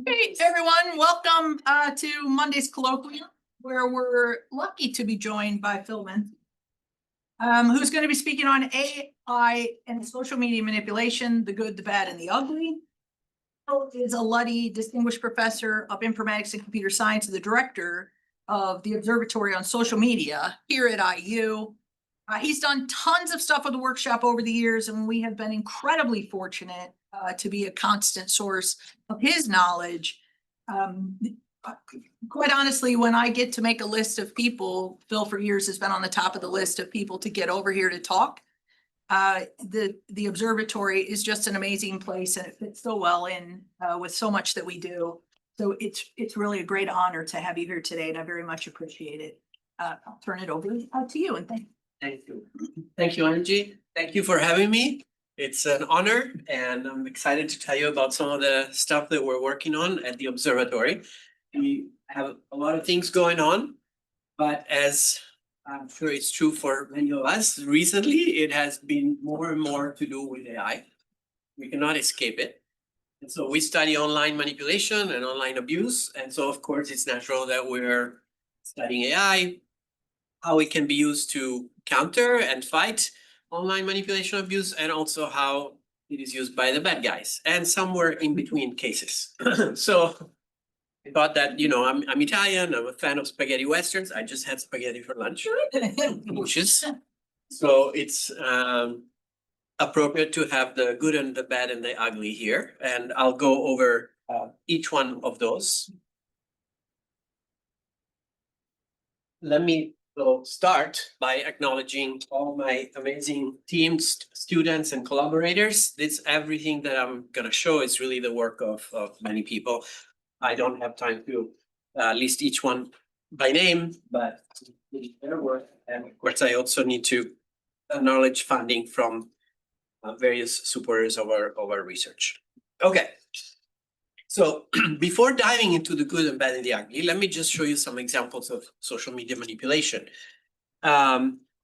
Hey, everyone, welcome to Monday's Colloquium, where we're lucky to be joined by Phil Menczer, who's going to be speaking on AI and social media manipulation, the good, the bad, and the ugly. Phil is a Luddy Distinguished Professor of Informatics and Computer Science and the director of the Observatory on Social Media here at IU. He's done tons of stuff with the workshop over the years, and we have been incredibly fortunate to be a constant source of his knowledge. Quite honestly, when I get to make a list of people, Phil for years has been on the top of the list of people to get over here to talk. The observatory is just an amazing place, and it fits so well in with so much that we do. So it's really a great honor to have you here today, and I very much appreciate it. I'll turn it over to you, and thank you. Thank you. Thank you, Angie. Thank you for having me. It's an honor, and I'm excited to tell you about some of the stuff that we're working on at the observatory. We have a lot of things going on, but as I'm sure it's true for many of us, recently it has been more and more to do with AI. We cannot escape it. And so we study online manipulation and online abuse. And so, of course, it's natural that we're studying AI, how it can be used to counter and fight online manipulation abuse, and also how it is used by the bad guys, and somewhere in between cases. So I thought that, you know, I'm Italian, I'm a fan of spaghetti westerns. I just had spaghetti for lunch, delicious. So it's appropriate to have the good and the bad and the ugly here. And I'll go over each one of those. Let me start by acknowledging all my amazing teams, students, and collaborators. This everything that I'm gonna show is really the work of many people. I don't have time to list each one by name, but their work. And of course, I also need to acknowledge funding from various supporters of our research. Okay. So before diving into the good and bad and the ugly, let me just show you some examples of social media manipulation.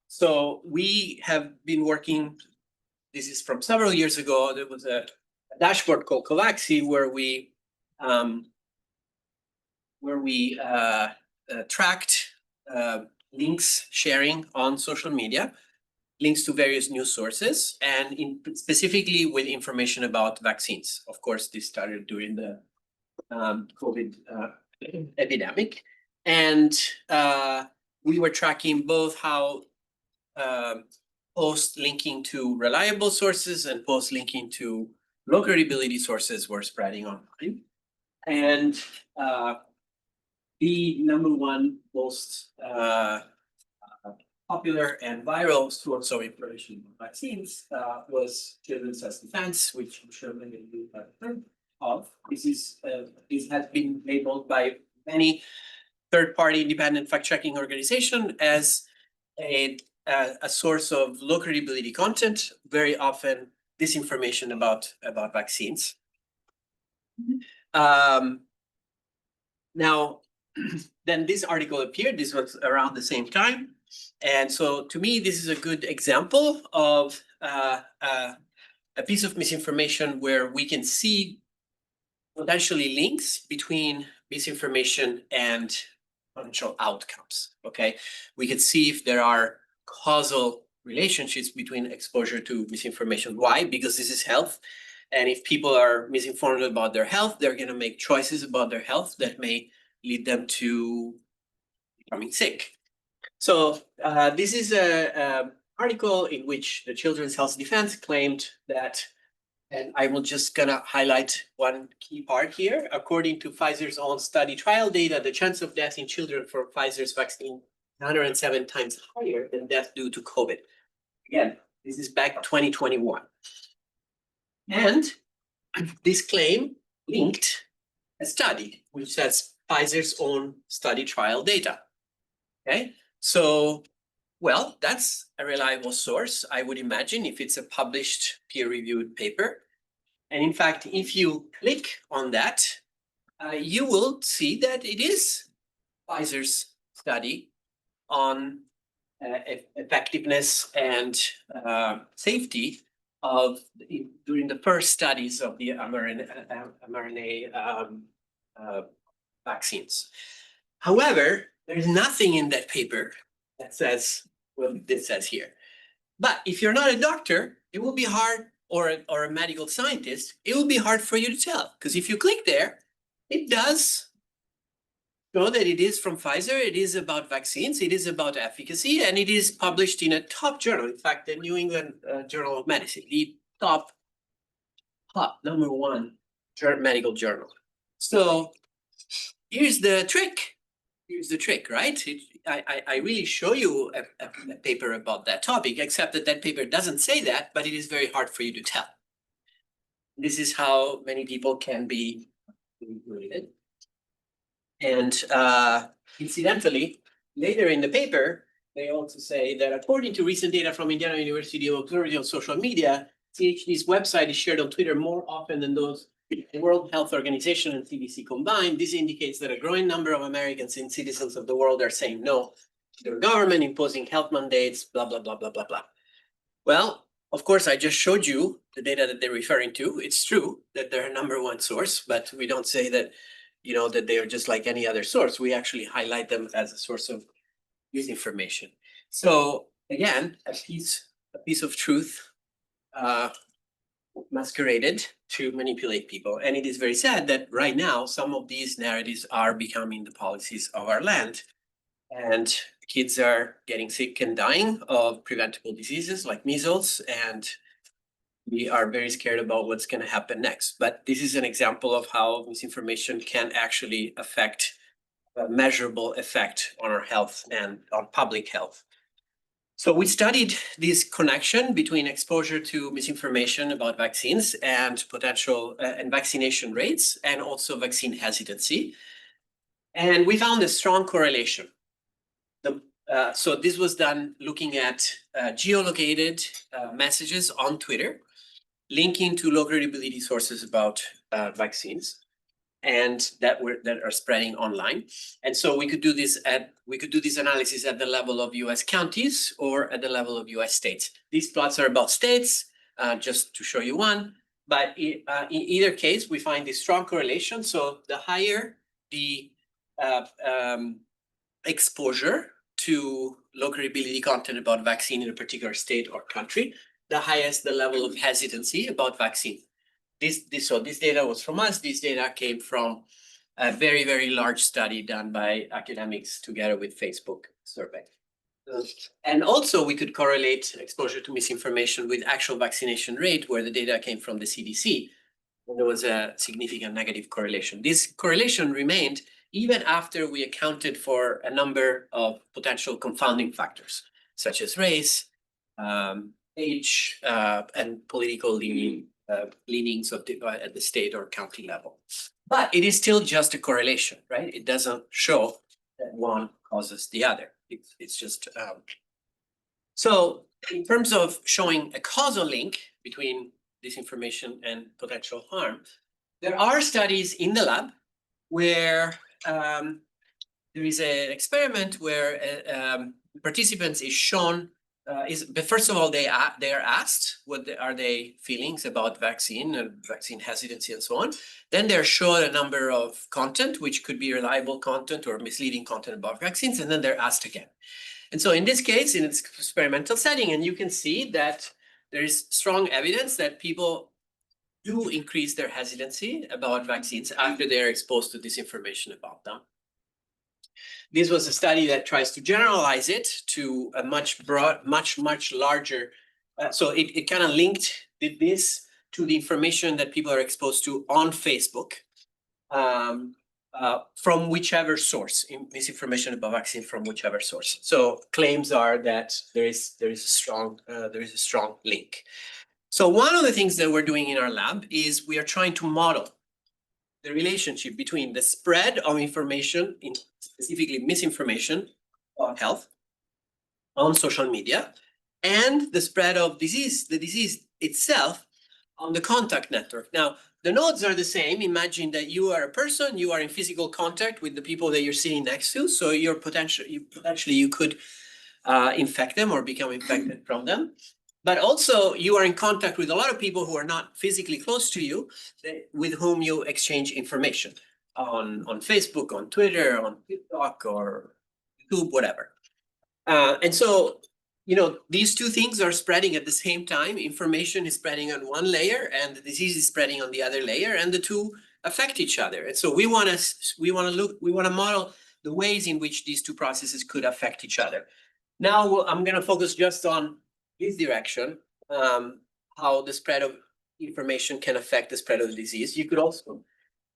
So we have been working, this is from several years ago, there was a dashboard called Colloquium where we tracked links sharing on social media, links to various news sources, and specifically with information about vaccines. Of course, this started during the COVID epidemic. And we were tracking both how posts linking to reliable sources and posts linking to low credibility sources were spreading online. And the number one most popular and viral source of information on vaccines was Children's Self-Defense, which I'm sure many of you have heard of. This has been labeled by many third-party independent fact-checking organizations as a source of low credibility content, very often disinformation about vaccines. Now, then this article appeared. This was around the same time. And so to me, this is a good example of a piece of misinformation where we can see potentially links between misinformation and potential outcomes, okay? We could see if there are causal relationships between exposure to misinformation. Why? Because this is health. And if people are misinformed about their health, they're gonna make choices about their health that may lead them to becoming sick. So this is an article in which the Children's Health Defense claimed that, and I will just gonna highlight one key part here. According to Pfizer's own study trial data, the chance of death in children for Pfizer's vaccine 107 times higher than death due to COVID. Again, this is back 2021. And this claim linked a study, which says Pfizer's own study trial data, okay? So, well, that's a reliable source, I would imagine, if it's a published peer-reviewed paper. And in fact, if you click on that, you will see that it is Pfizer's study on effectiveness and safety of during the first studies of the mRNA vaccines. However, there's nothing in that paper that says what this says here. But if you're not a doctor, it will be hard, or a medical scientist, it will be hard for you to tell. Because if you click there, it does show that it is from Pfizer, it is about vaccines, it is about efficacy, and it is published in a top journal. In fact, the New England Journal of Medicine, the top #1 medical journal. So here's the trick. Here's the trick, right? I really show you a paper about that topic, except that paper doesn't say that, but it is very hard for you to tell. This is how many people can be manipulated. And incidentally, later in the paper, they also say that according to recent data from Indiana University observed on social media, CHD's website is shared on Twitter more often than those the World Health Organization and CDC combined. This indicates that a growing number of Americans and citizens of the world are saying no to their government imposing health mandates, blah, blah, blah, blah, blah, blah. Well, of course, I just showed you the data that they're referring to. It's true that they're a #1 source, but we don't say that, you know, that they are just like any other source. We actually highlight them as a source of misinformation. So again, a piece of truth masqueraded to manipulate people. And it is very sad that right now, some of these narratives are becoming the policies of our land. And kids are getting sick and dying of preventable diseases like measles. And we are very scared about what's going to happen next. But this is an example of how misinformation can actually affect a measurable effect on our health and on public health. So we studied this connection between exposure to misinformation about vaccines and potential and vaccination rates, and also vaccine hesitancy. And we found a strong correlation. So this was done looking at geolocated messages on Twitter, linking to low credibility sources about vaccines, and that are spreading online. And so we could do this analysis at the level of US counties or at the level of US states. These plots are about states, just to show you one. But in either case, we find this strong correlation. So the higher the exposure to low credibility content about vaccine in a particular state or country, the highest the level of hesitancy about vaccine. So this data was from us. This data came from a very, very large study done by academics together with Facebook survey. And also we could correlate exposure to misinformation with actual vaccination rate, where the data came from the CDC. And there was a significant negative correlation. This correlation remained even after we accounted for a number of potential confounding factors, such as race, age, and political leanings of at the state or county level. But it is still just a correlation, right? It doesn't show that one causes the other. It's just so in terms of showing a causal link between disinformation and potential harm, there are studies in the lab where there is an experiment where participants is shown but first of all, they are asked what are their feelings about vaccine and vaccine hesitancy and so on. Then they're shown a number of content, which could be reliable content or misleading content about vaccines, and then they're asked again. And so in this case, in its experimental setting, and you can see that there is strong evidence that people do increase their hesitancy about vaccines after they're exposed to disinformation about them. This was a study that tries to generalize it to a much larger. So it kind of linked this to the information that people are exposed to on Facebook from whichever source, misinformation about vaccine from whichever source. So claims are that there is a strong link. So one of the things that we're doing in our lab is we are trying to model the relationship between the spread of information, specifically misinformation about health on social media, and the spread of the disease itself on the contact network. Now, the nodes are the same. Imagine that you are a person, you are in physical contact with the people that you're sitting next to, so you could infect them or become infected from them. But also you are in contact with a lot of people who are not physically close to you, with whom you exchange information. on Facebook, on Twitter, on TikTok, or YouTube, whatever. And so, you know, these two things are spreading at the same time. Information is spreading on one layer and the disease is spreading on the other layer, and the two affect each other. And so we want to model the ways in which these two processes could affect each other. Now I'm going to focus just on this direction, how the spread of information can affect the spread of the disease. You could also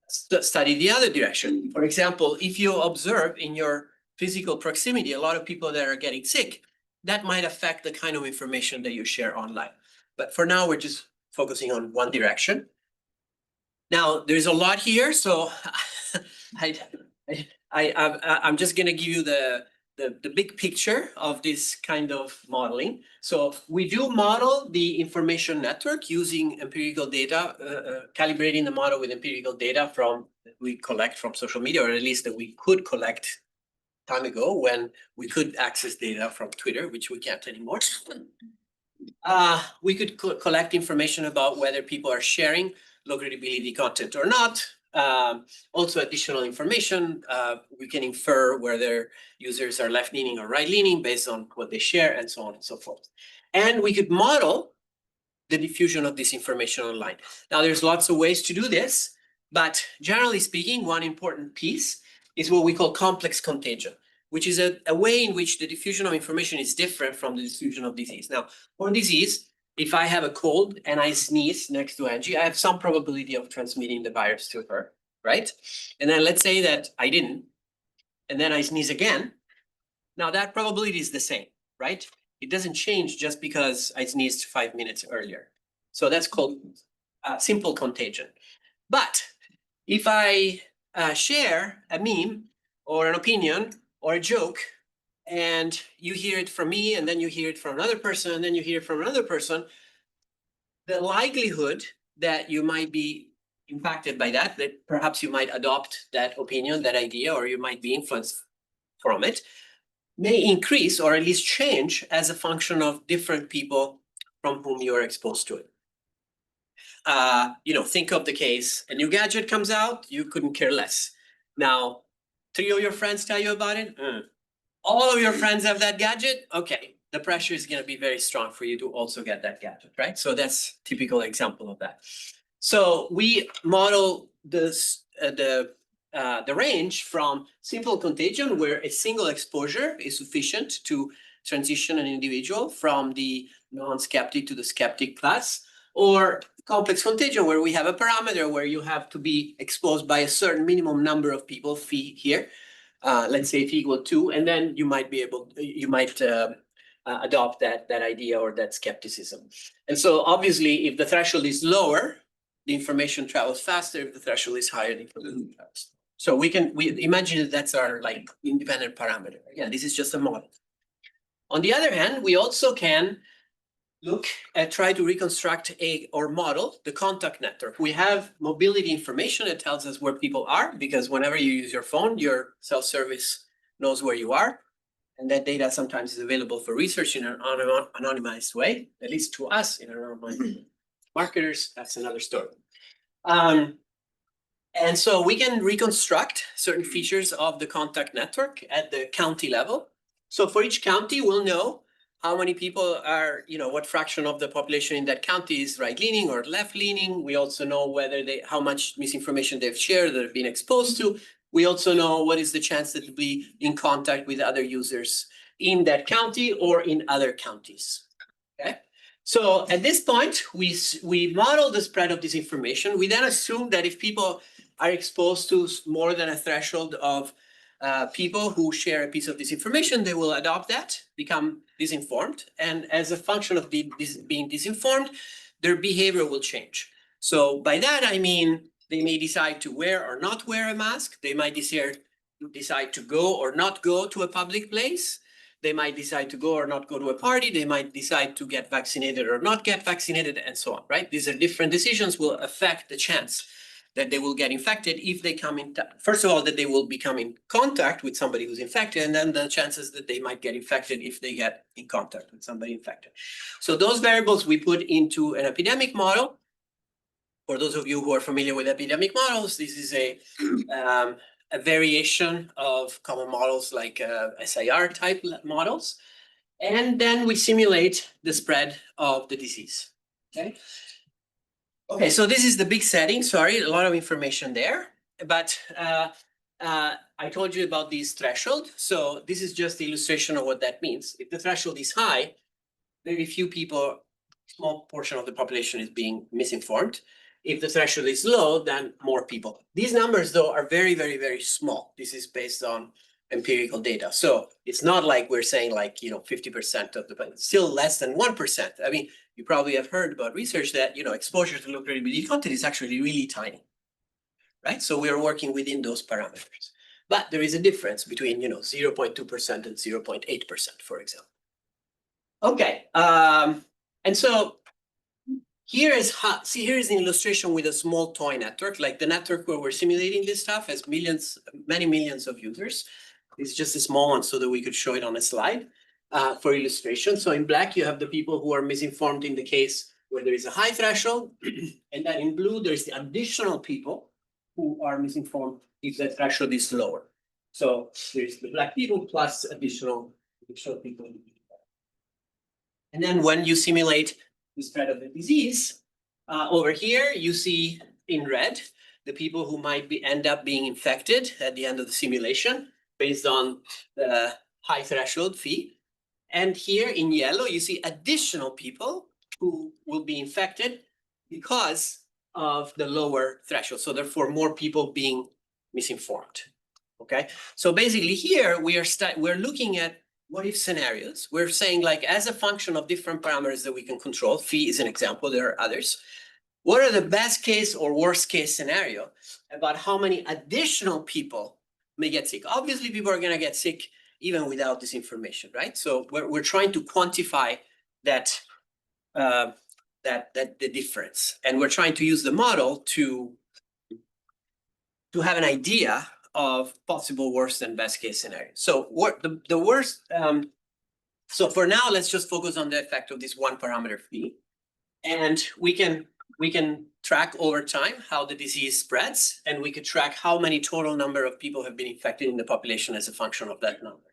study the other direction. For example, if you observe in your physical proximity a lot of people that are getting sick, that might affect the kind of information that you share online. But for now, we're just focusing on one direction. Now, there's a lot here, so I'm just going to give you the big picture of this kind of modeling. So we do model the information network using empirical data, calibrating the model with empirical data we collect from social media, or at least that we could collect time ago when we could access data from Twitter, which we can't anymore. We could collect information about whether people are sharing low credibility content or not. Also additional information, we can infer whether users are left-leaning or right-leaning based on what they share, and so on and so forth. And we could model the diffusion of this information online. Now, there's lots of ways to do this, but generally speaking, one important piece is what we call complex contagion, which is a way in which the diffusion of information is different from the diffusion of disease. Now, for disease, if I have a cold and I sneeze next to Angie, I have some probability of transmitting the virus to her, right? And then let's say that I didn't, and then I sneeze again. Now that probability is the same, right? It doesn't change just because I sneezed 5 minutes earlier. So that's called simple contagion. But if I share a meme or an opinion or a joke, and you hear it from me, and then you hear it from another person, and then you hear it from another person, the likelihood that you might be impacted by that perhaps you might adopt that opinion, that idea, or you might be influenced from it, may increase or at least change as a function of different people from whom you are exposed to it. You know, think of the case, a new gadget comes out, you couldn't care less. Now, 3 of your friends tell you about it. All of your friends have that gadget. Okay, the pressure is going to be very strong for you to also get that gadget, right? So that's a typical example of that. So we model this, the range from simple contagion, where a single exposure is sufficient to transition an individual from the non-skeptic to the skeptic class, or complex contagion, where we have a parameter where you have to be exposed by a certain minimum number of people, phi here. Let's say phi equal 2, and then you might be able, you might adopt that idea or that skepticism. And so obviously, if the threshold is lower, the information travels faster. If the threshold is higher, the information travels. So we imagine that that's our like independent parameter. Again, this is just a model. On the other hand, we also can look at try to reconstruct or model the contact network. We have mobility information that tells us where people are, because whenever you use your phone, your self-service knows where you are. And that data sometimes is available for research in an anonymized way, at least to us in an anonymized marketers. That's another story. And so we can reconstruct certain features of the contact network at the county level. So for each county, we'll know how many people are, you know, what fraction of the population in that county is right-leaning or left-leaning. We also know whether how much misinformation they've shared, that have been exposed to. We also know what is the chance that they'll be in contact with other users in that county or in other counties. Okay. So at this point, we model the spread of this information. We then assume that if people are exposed to more than a threshold of people who share a piece of this information, they will adopt that, become disinformed. And as a function of being disinformed, their behavior will change. So by that, I mean, they may decide to wear or not wear a mask. They might decide to go or not go to a public place. They might decide to go or not go to a party. They might decide to get vaccinated or not get vaccinated, and so on, right? These are different decisions will affect the chance that they will get infected if they come in, first of all, that they will become in contact with somebody who's infected, and then the chances that they might get infected if they get in contact with somebody infected. So those variables we put into an epidemic model. for those of you who are familiar with epidemic models, this is a variation of common models like SIR type models. And then we simulate the spread of the disease. Okay. Okay, so this is the big setting. Sorry, a lot of information there. But I told you about this threshold. So this is just the illustration of what that means. If the threshold is high, very few people, small portion of the population is being misinformed. If the threshold is low, then more people. These numbers, though, are very, very, very small. This is based on empirical data. So it's not like we're saying like, 50% of the, but still less than 1%. I mean, you probably have heard about research that, exposure to low credibility content is actually really tiny, right? So we are working within those parameters. But there is a difference between, 0.2% and 0.8%, for example. Okay, and so here's an illustration with a small toy network, like the network where we're simulating this stuff has millions, many millions of users. It's just a small one so that we could show it on a slide for illustration. So in black, you have the people who are misinformed in the case where there is a high threshold. And then in blue, there's the additional people who are misinformed if that threshold is lower. So there's the black people plus additional people. And then when you simulate the spread of the disease, over here, you see in red, the people who might end up being infected at the end of the simulation based on the high threshold phi. And here in yellow, you see additional people who will be infected because of the lower threshold. So therefore, more people being misinformed. Okay, so basically here we're looking at what if scenarios. We're saying like as a function of different parameters that we can control, phi is an example, there are others. What are the best case or worst case scenario about how many additional people may get sick? Obviously, people are gonna get sick even without this information, right? So we're trying to quantify that, the difference. And we're trying to use the model to have an idea of possible worst and best case scenario. So what the worst, so for now, let's just focus on the effect of this one parameter phi. And we can track over time how the disease spreads, and we could track how many total number of people have been infected in the population as a function of that number.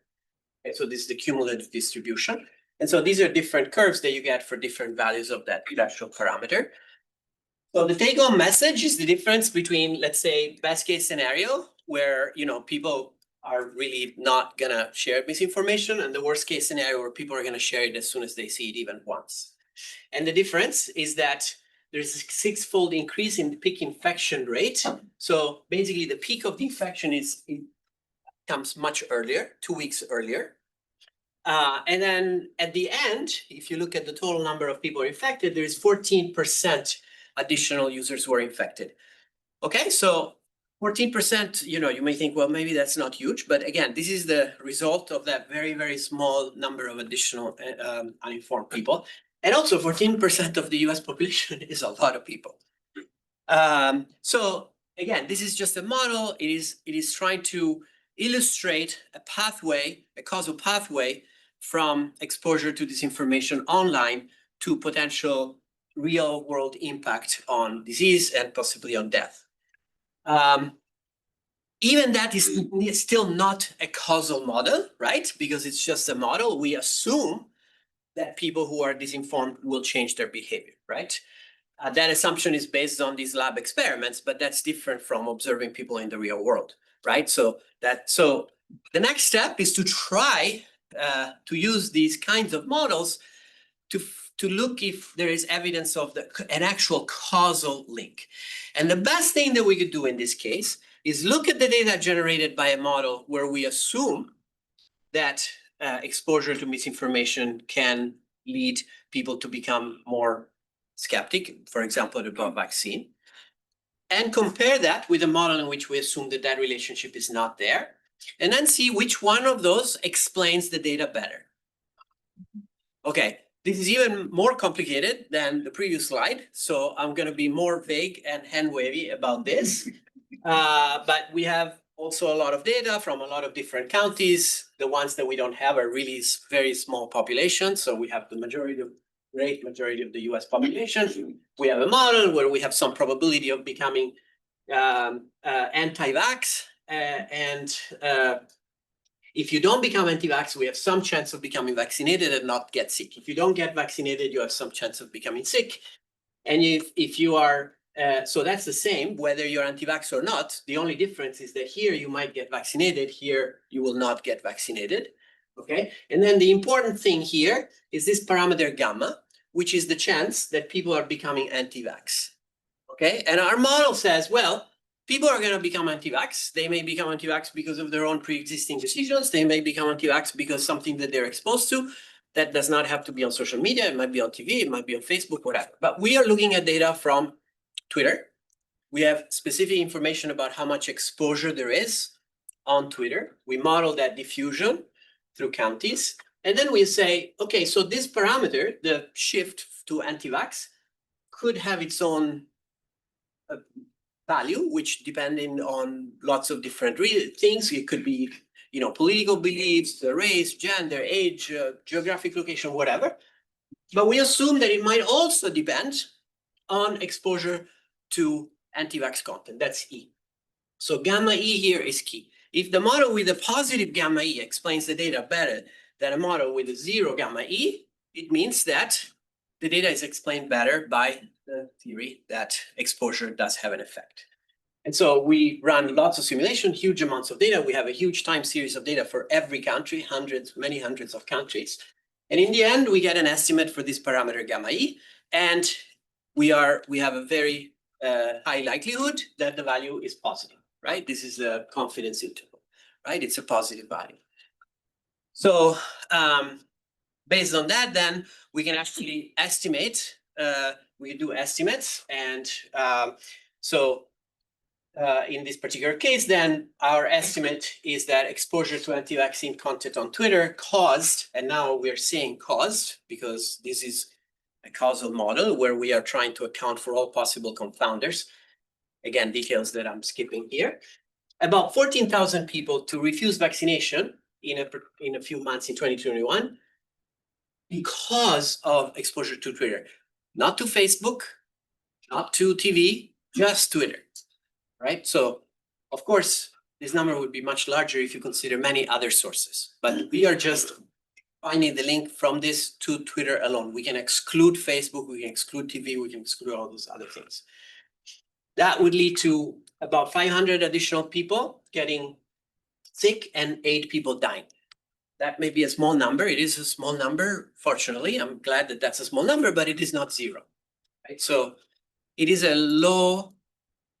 Okay, so this is the cumulative distribution. And so these are different curves that you get for different values of that threshold parameter. So the take-home message is the difference between, let's say, best case scenario, where people are really not gonna share misinformation, and the worst case scenario where people are gonna share it as soon as they see it even once. And the difference is that there's a 6-fold increase in the peak infection rate. So basically the peak of the infection comes much earlier, 2 weeks earlier. And then at the end, if you look at the total number of people infected, there is 14% additional users who are infected. Okay, so 14%, you may think, well, maybe that's not huge, but again, this is the result of that very, very small number of additional uninformed people. And also 14% of the US population is a lot of people. So again, this is just a model. It is trying to illustrate a pathway, a causal pathway from exposure to disinformation online to potential real world impact on disease and possibly on death. Even that is still not a causal model, right? Because it's just a model. We assume that people who are disinformed will change their behavior, right? That assumption is based on these lab experiments, but that's different from observing people in the real world, right? So the next step is to try to use these kinds of models to look if there is evidence of an actual causal link. And the best thing that we could do in this case is look at the data generated by a model where we assume that exposure to misinformation can lead people to become more skeptic, for example, about vaccine, and compare that with a model in which we assume that that relationship is not there, and then see which one of those explains the data better. Okay, this is even more complicated than the previous slide, so I'm going to be more vague and hand-wavy about this. But we have also a lot of data from a lot of different counties. The ones that we don't have are really very small populations. So we have the majority of great majority of the US population. We have a model where we have some probability of becoming anti-vax. If you don't become anti-vax, we have some chance of becoming vaccinated and not get sick. If you don't get vaccinated, you have some chance of becoming sick. And if you are, so that's the same, whether you're anti-vax or not. The only difference is that here you might get vaccinated, here you will not get vaccinated. Okay, and then the important thing here is this parameter gamma, which is the chance that people are becoming anti-vax. Okay, and our model says, well, people are going to become anti-vax. They may become anti-vax because of their own pre-existing decisions. They may become anti-vax because something that they're exposed to. That does not have to be on social media. It might be on TV. It might be on Facebook, whatever. But we are looking at data from Twitter. We have specific information about how much exposure there is on Twitter. We model that diffusion through counties. And then we say, okay, so this parameter, the shift to anti-vax, could have its own value, which depending on lots of different things. It could be, you know, political beliefs, race, gender, age, geographic location, whatever. But we assume that it might also depend on exposure to anti-vax content. That's E. So gamma E here is key. If the model with a positive gamma E explains the data better than a model with a zero gamma E, it means that the data is explained better by the theory that exposure does have an effect. And so we run lots of simulation, huge amounts of data. We have a huge time series of data for every country, hundreds, many hundreds of countries. And in the end, we get an estimate for this parameter gamma E. And we have a very high likelihood that the value is positive, right? This is a confidence interval, right? It's a positive value. So based on that, then we can actually estimate, we can do estimates. And in this particular case, then our estimate is that exposure to anti-vaccine content on Twitter caused, and now we're saying caused, because this is a causal model where we are trying to account for all possible confounders. Again, details that I'm skipping here. About 14,000 people to refuse vaccination in a few months in 2021 because of exposure to Twitter. Not to Facebook, not to TV, just Twitter. Right? So, of course, this number would be much larger if you consider many other sources. But we are just finding the link from this to Twitter alone. We can exclude Facebook, we can exclude TV, we can exclude all those other things. That would lead to about 500 additional people getting sick and 8 people dying. That may be a small number. It is a small number, fortunately. I'm glad that that's a small number, but it is not zero. Right? So it is a low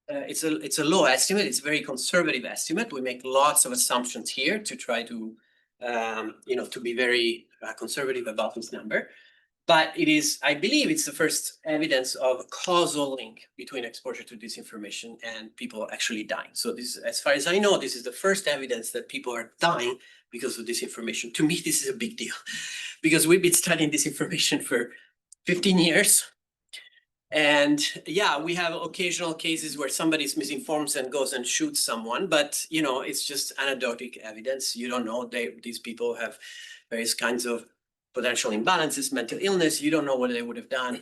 it's a low estimate. It's a very conservative estimate. We make lots of assumptions here to try to, to be very conservative about this number. But it is, I believe, it's the first evidence of a causal link between exposure to disinformation and people actually dying. So this, as far as I know, this is the first evidence that people are dying because of disinformation. To me, this is a big deal because we've been studying disinformation for 15 years. And yeah, we have occasional cases where somebody's misinformed and goes and shoots someone, but it's just anecdotal evidence. You don't know these people have various kinds of potential imbalances, mental illness. You don't know what they would have done.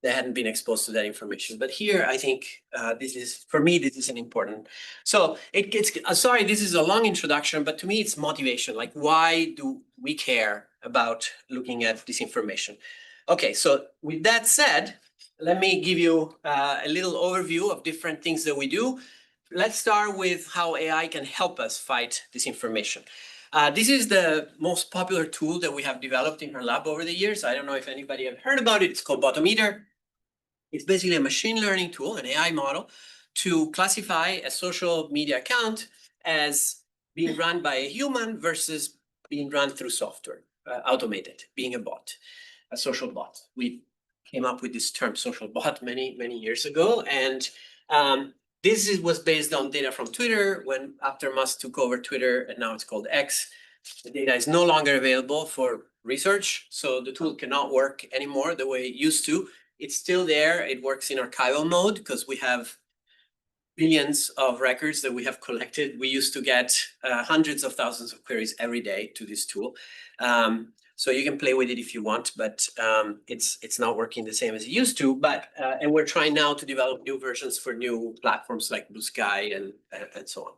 They hadn't been exposed to that information. But here, I think this is an important. So it gets, sorry, this is a long introduction, but to me, it's motivation. Like, why do we care about looking at disinformation? Okay, so with that said, let me give you a little overview of different things that we do. Let's start with how AI can help us fight disinformation. This is the most popular tool that we have developed in our lab over the years. I don't know if anybody have heard about it. It's called Bottometer. It's basically a machine learning tool, an AI model, to classify a social media account as being run by a human versus being run through software, automated, being a bot, a social bot. We came up with this term social bot many years ago, and this was based on data from Twitter when after Musk took over Twitter, and now it's called X. The data is no longer available for research, so the tool cannot work anymore the way it used to. It's still there. It works in archival mode because we have billions of records that we have collected. We used to get hundreds of thousands of queries every day to this tool. So you can play with it if you want, but it's not working the same as it used to. But and we're trying now to develop new versions for new platforms like Blue Sky and so on.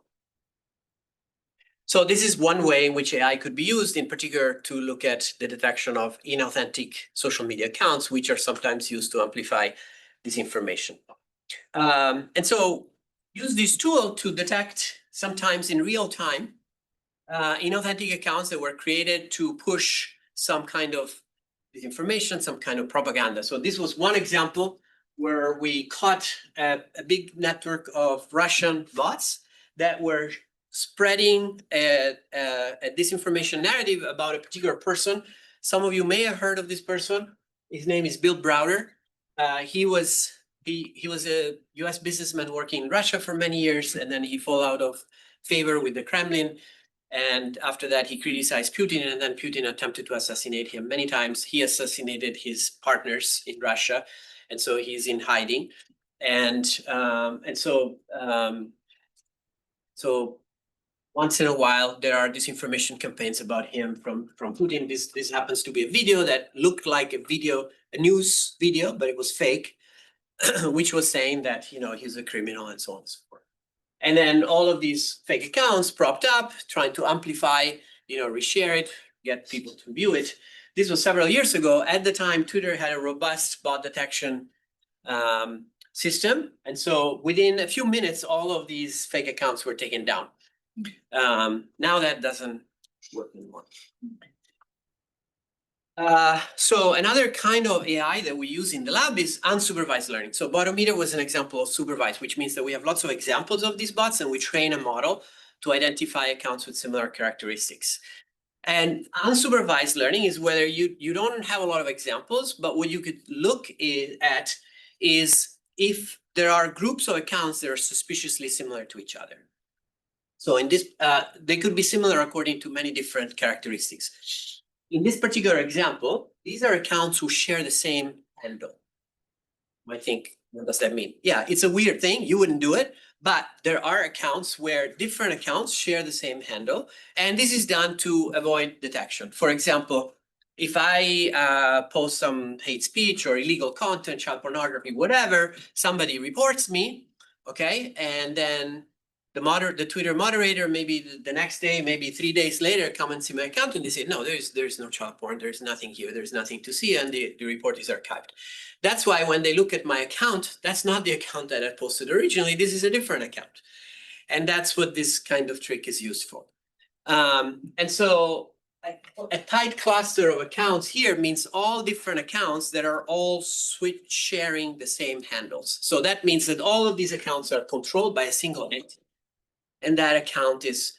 So this is one way in which AI could be used, in particular to look at the detection of inauthentic social media accounts, which are sometimes used to amplify disinformation. And so use this tool to detect, sometimes in real time, inauthentic accounts that were created to push some kind of disinformation, some kind of propaganda. So this was one example where we caught a big network of Russian bots that were spreading a disinformation narrative about a particular person. Some of you may have heard of this person. His name is Bill Browder. He was a US businessman working in Russia for many years, and then he fell out of favor with the Kremlin. And after that, he criticized Putin, and then Putin attempted to assassinate him many times. He assassinated his partners in Russia, and so he's in hiding. And so once in a while, there are disinformation campaigns about him from Putin. This happens to be a video that looked like a news video, but it was fake, which was saying that, you know, he's a criminal and so on and so forth. And then all of these fake accounts propped up, trying to amplify, you know, reshare it, get people to view it. This was several years ago. At the time, Twitter had a robust bot detection system. And so within a few minutes, all of these fake accounts were taken down. Now that doesn't work anymore. So another kind of AI that we use in the lab is unsupervised learning. So Botometer was an example of supervised, which means that we have lots of examples of these bots and we train a model to identify accounts with similar characteristics. And unsupervised learning is whether you don't have a lot of examples, but what you could look at is if there are groups of accounts that are suspiciously similar to each other. So in this, they could be similar according to many different characteristics. In this particular example, these are accounts who share the same handle. I think, what does that mean? Yeah, it's a weird thing. You wouldn't do it, but there are accounts where different accounts share the same handle. And this is done to avoid detection. For example, if I post some hate speech or illegal content, child pornography, whatever, somebody reports me, okay, and then the Twitter moderator, maybe the next day, maybe 3 days later, come and see my account and they say, no, there's no child porn, there's nothing here, there's nothing to see, and the report is archived. That's why when they look at my account, that's not the account that I posted originally, this is a different account. And that's what this kind of trick is used for. And so a tight cluster of accounts here means all different accounts that are all sharing the same handles. So that means that all of these accounts are controlled by a single entity. And that account is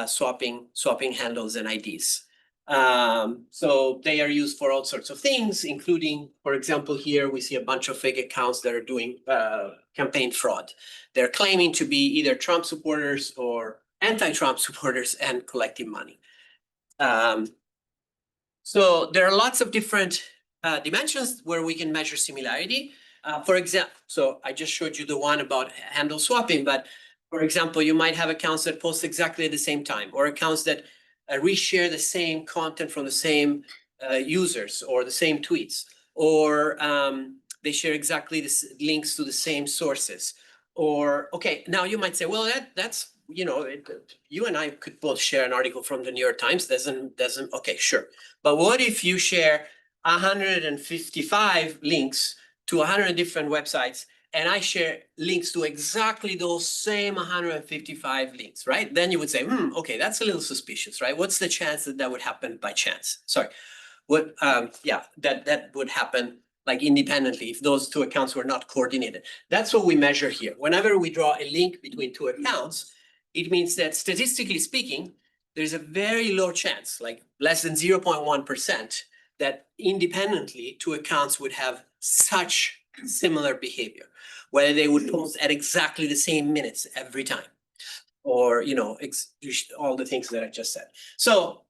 swapping handles and IDs. So they are used for all sorts of things, including, for example, here we see a bunch of fake accounts that are doing campaign fraud. They're claiming to be either Trump supporters or anti-Trump supporters and collecting money. So there are lots of different dimensions where we can measure similarity. For example, so I just showed you the one about handle swapping, but for example, you might have accounts that post exactly at the same time, or accounts that reshare the same content from the same users or the same tweets, or they share exactly the links to the same sources. Or, okay, now you might say, well, that's, you know, you and I could both share an article from the New York Times, doesn't, okay, sure. But what if you share 155 links to 100 different websites, and I share links to exactly those same 155 links, right? Then you would say, okay, that's a little suspicious, right? What's the chance that that would happen by chance? Sorry, what, yeah, that would happen like independently if those two accounts were not coordinated. That's what we measure here. Whenever we draw a link between two accounts, it means that statistically speaking, there's a very low chance, like less than 0.1%, that independently two accounts would have such similar behavior, whether they would post at exactly the same minutes every time, or, you know, all the things that I just said. So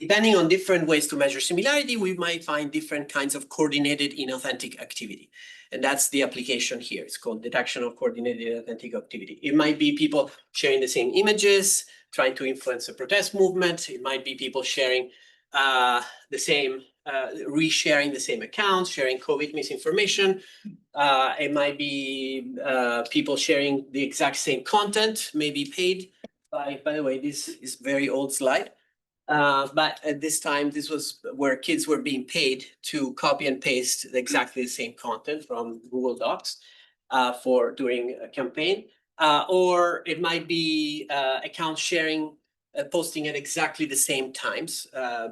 depending on different ways to measure similarity, we might find different kinds of coordinated inauthentic activity. And that's the application here. It's called detection of coordinated inauthentic activity. It might be people sharing the same images, trying to influence a protest movement. It might be people sharing the same, resharing the same accounts, sharing COVID misinformation. It might be people sharing the exact same content, maybe paid by the way, this is very old slide. But at this time, this was where kids were being paid to copy and paste exactly the same content from Google Docs for doing a campaign. Or it might be account sharing, posting at exactly the same times.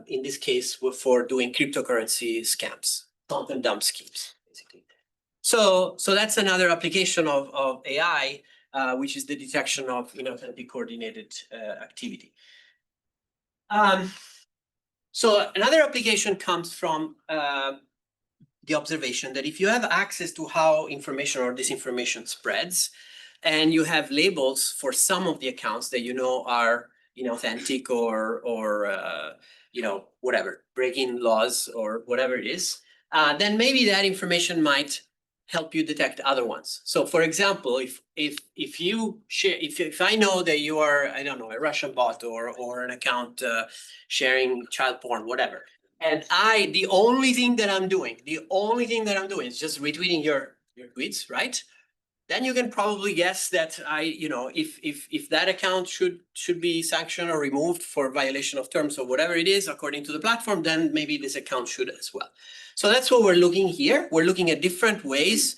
In this case, for doing cryptocurrency scams, content dump schemes, basically. So that's another application of AI, which is the detection of inauthentic coordinated activity. So another application comes from the observation that if you have access to how information or disinformation spreads, and you have labels for some of the accounts that you know are inauthentic or whatever, breaking laws or whatever it is, then maybe that information might help you detect other ones. So for example, if you share, if I know that you are, I don't know, a Russian bot or an account sharing child porn, whatever, and the only thing that I'm doing is just retweeting your tweets, right? Then you can probably guess that if that account should be sanctioned or removed for violation of terms or whatever it is according to the platform, then maybe this account should as well. So that's what we're looking here. We're looking at different ways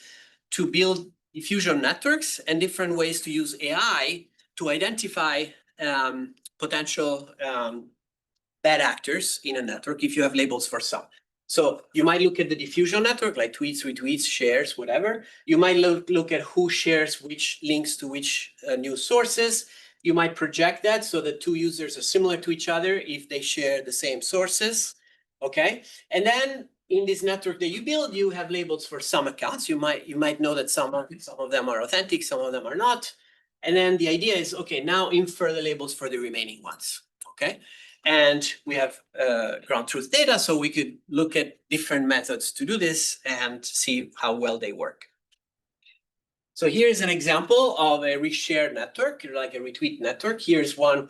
to build diffusion networks and different ways to use AI to identify potential bad actors in a network if you have labels for some. So you might look at the diffusion network, like tweets, retweets, shares, whatever. You might look at who shares which links to which news sources. You might project that so that two users are similar to each other if they share the same sources, okay? And then in this network that you build, you have labels for some accounts. You might know that some of them are authentic, some of them are not. And then the idea is, okay, now infer the labels for the remaining ones, okay? And we have ground truth data, so we could look at different methods to do this and see how well they work. So here's an example of a reshared network, like a retweet network. Here's one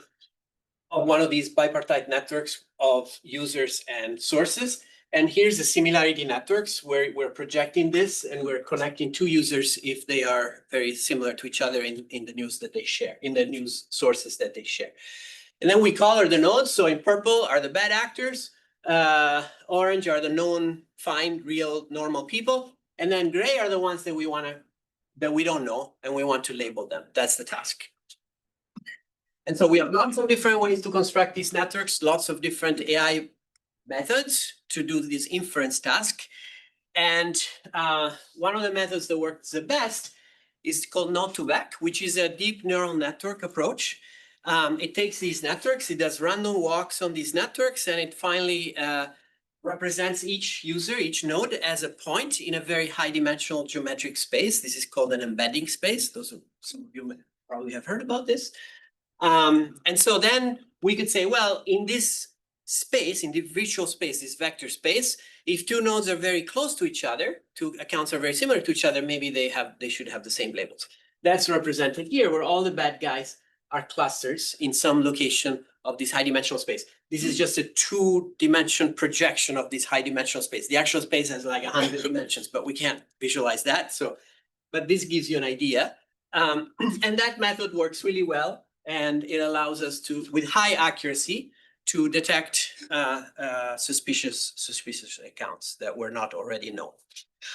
of these bipartite networks of users and sources. And here's the similarity networks where we're projecting this and we're connecting two users if they are very similar to each other in the news that they share, in the news sources that they share. And then we color the nodes. So in purple are the bad actors, orange are the known, fine, real, normal people, and then gray are the ones that we don't know and we want to label them. That's the task. And so we have lots of different ways to construct these networks, lots of different AI methods to do this inference task. And one of the methods that works the best is called node-to-vec, which is a deep neural network approach. It takes these networks, it does random walks on these networks, and it finally represents each user, each node as a point in a very high dimensional geometric space. This is called an embedding space. Some of you probably have heard about this. And so then we could say, well, in this space, in the virtual space, this vector space, if two nodes are very close to each other, two accounts are very similar to each other, maybe they should have the same labels. That's represented here, where all the bad guys are clusters in some location of this high dimensional space. This is just a 2-dimension projection of this high dimensional space. The actual space has like 100 dimensions, but we can't visualize that. But this gives you an idea. And that method works really well. And it allows us to, with high accuracy, to detect suspicious accounts that were not already known.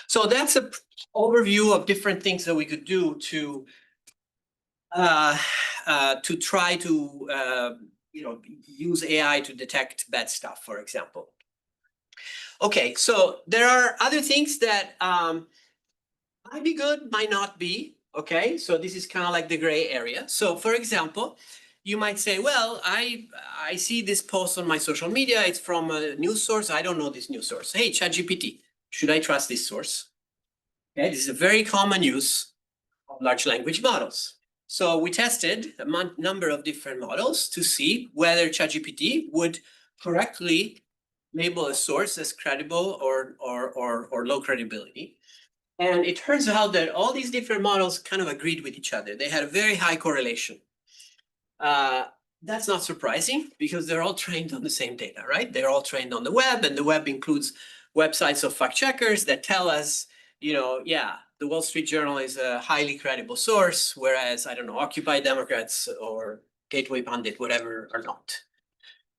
So that's an overview of different things that we could do to try to use AI to detect bad stuff, for example. Okay, so there are other things that might be good, might not be. Okay, so this is kind of like the gray area. So for example, you might say, well, I see this post on my social media. It's from a news source. I don't know this news source. Hey, ChatGPT, should I trust this source? Okay, this is a very common use of large language models. So we tested a number of different models to see whether ChatGPT would correctly label a source as credible or low credibility. And it turns out that all these different models kind of agreed with each other. They had a very high correlation. That's not surprising because they're all trained on the same data, right? They're all trained on the web, and the web includes websites of fact checkers that tell us, yeah, the Wall Street Journal is a highly credible source, whereas, I don't know, Occupy Democrats or Gateway Pundit, whatever, are not.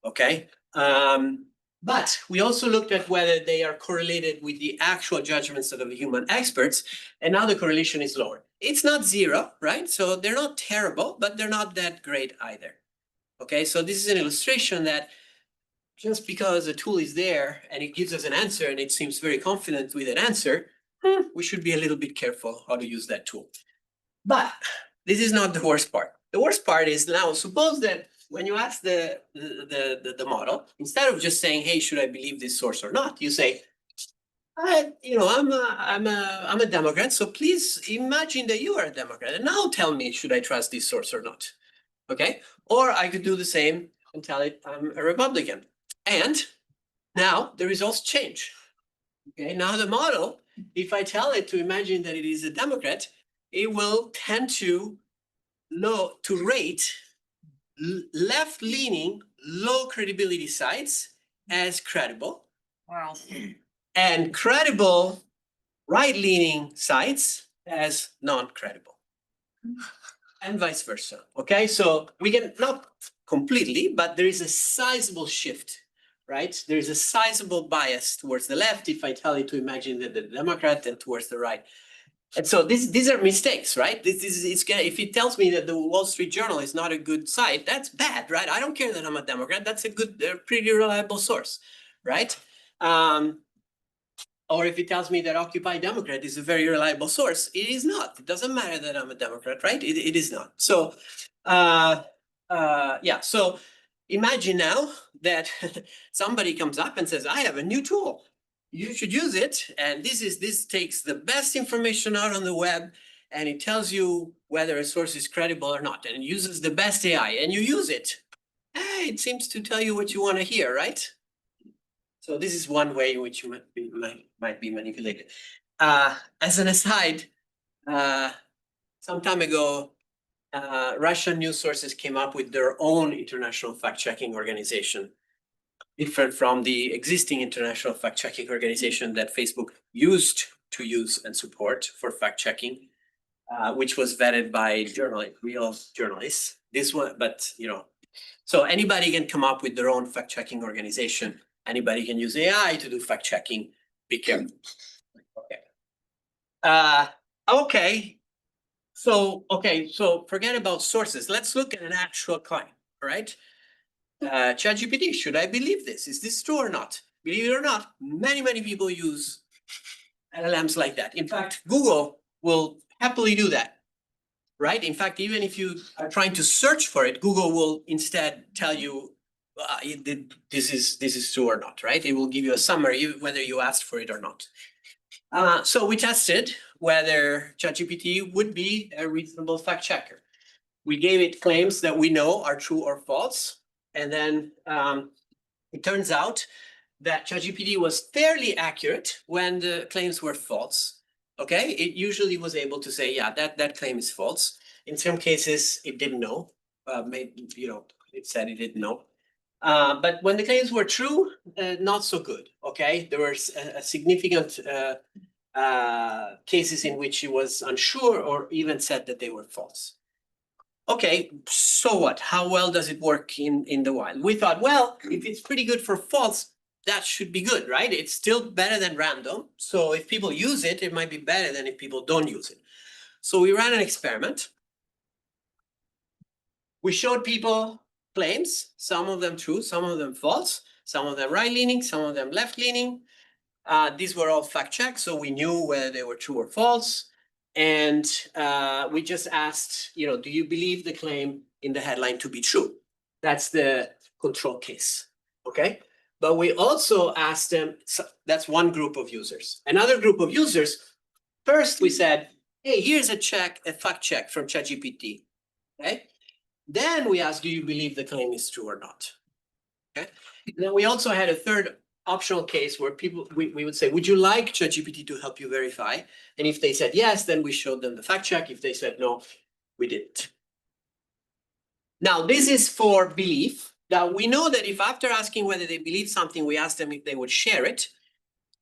Okay. But we also looked at whether they are correlated with the actual judgments of the human experts, and now the correlation is lower. It's not zero, right? So they're not terrible, but they're not that great either. Okay, so this is an illustration that just because a tool is there and it gives us an answer and it seems very confident with an answer, we should be a little bit careful how to use that tool. But this is not the worst part. The worst part is now, suppose that when you ask the model, instead of just saying, hey, should I believe this source or not, you say, I'm a Democrat, so please imagine that you are a Democrat, and now tell me, should I trust this source or not? Okay, or I could do the same and tell it I'm a Republican. And now the results change. Okay, now the model, if I tell it to imagine that it is a Democrat, it will tend to rate left-leaning, low credibility sites as credible. Wow. And credible right-leaning sites as non-credible. And vice versa. Okay, so we can not completely, but there is a sizable shift, right? There is a sizable bias towards the left if I tell it to imagine that the Democrat, and towards the right. And so these are mistakes, right? If it tells me that the Wall Street Journal is not a good site, that's bad, right? I don't care that I'm a Democrat. That's a good, pretty reliable source, right? Or if it tells me that Occupy Democrat is a very reliable source, it is not. It doesn't matter that I'm a Democrat, right? It is not. So, yeah. So imagine now that somebody comes up and says, I have a new tool. You should use it. And this takes the best information out on the web, and it tells you whether a source is credible or not. And it uses the best AI, and you use it. Hey, it seems to tell you what you want to hear, right? So this is one way in which you might be manipulated. As an aside, some time ago, Russian news sources came up with their own international fact-checking organization, different from the existing international fact-checking organization that Facebook used to use and support for fact-checking, which was vetted by real journalists. This one, but so anybody can come up with their own fact-checking organization. Anybody can use AI to do fact checking. Be careful. Okay. So forget about sources. Let's look at an actual claim. All right. ChatGPT. Should I believe this? Is this true or not? Believe it or not, many people use LLMs like that. In fact, Google will happily do that. Right. In fact, even if you are trying to search for it, Google will instead tell you this is true or not, right? It will give you a summary whether you asked for it or not. So we tested whether ChatGPT would be a reasonable fact checker. We gave it claims that we know are true or false, and then it turns out that ChatGPT was fairly accurate when the claims were false. Okay, it usually was able to say, yeah, that claim is false. In some cases, it didn't know. Maybe it said it didn't know. But when the claims were true, not so good. Okay, there were significant cases in which it was unsure or even said that they were false. Okay, so what? How well does it work in the wild? We thought, well, if it's pretty good for false, that should be good, right? It's still better than random. So if people use it, it might be better than if people don't use it. So we ran an experiment. We showed people claims, some of them true, some of them false, some of them right-leaning, some of them left-leaning. These were all fact-checked, so we knew whether they were true or false. And we just asked, do you believe the claim in the headline to be true? That's the control case, okay? But we also asked them, so that's one group of users. Another group of users, first we said, hey, here's a fact check from ChatGPT, okay? Then we asked, do you believe the claim is true or not? Okay. Then we also had a third optional case where we would say, would you like ChatGPT to help you verify? And if they said yes, then we showed them the fact check. If they said no, we didn't. Now, this is for belief. Now, we know that if after asking whether they believe something, we ask them if they would share it,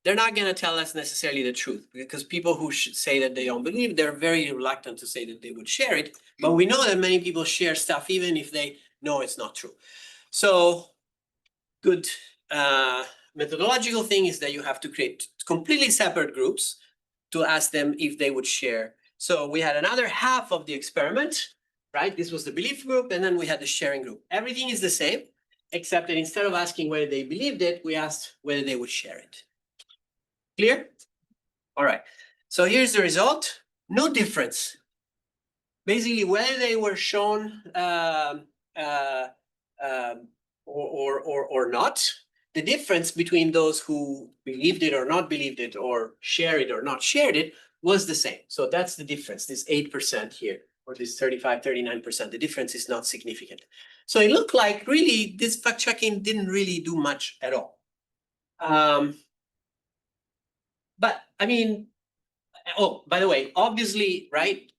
they're not going to tell us necessarily the truth, because people who should say that they don't believe, they're very reluctant to say that they would share it. But we know that many people share stuff even if they know it's not true. So good methodological thing is that you have to create completely separate groups to ask them if they would share. So we had another half of the experiment, right? This was the belief group, and then we had the sharing group. Everything is the same, except that instead of asking whether they believed it, we asked whether they would share it. Clear? All right. So here's the result. No difference. Basically, whether they were shown or not, the difference between those who believed it or not believed it, or share it or not shared it, was the same. So that's the difference, this 8% here, or this 35, 39%. The difference is not significant. So it looked like really this fact checking didn't really do much at all. But I mean, oh, by the way, obviously, right?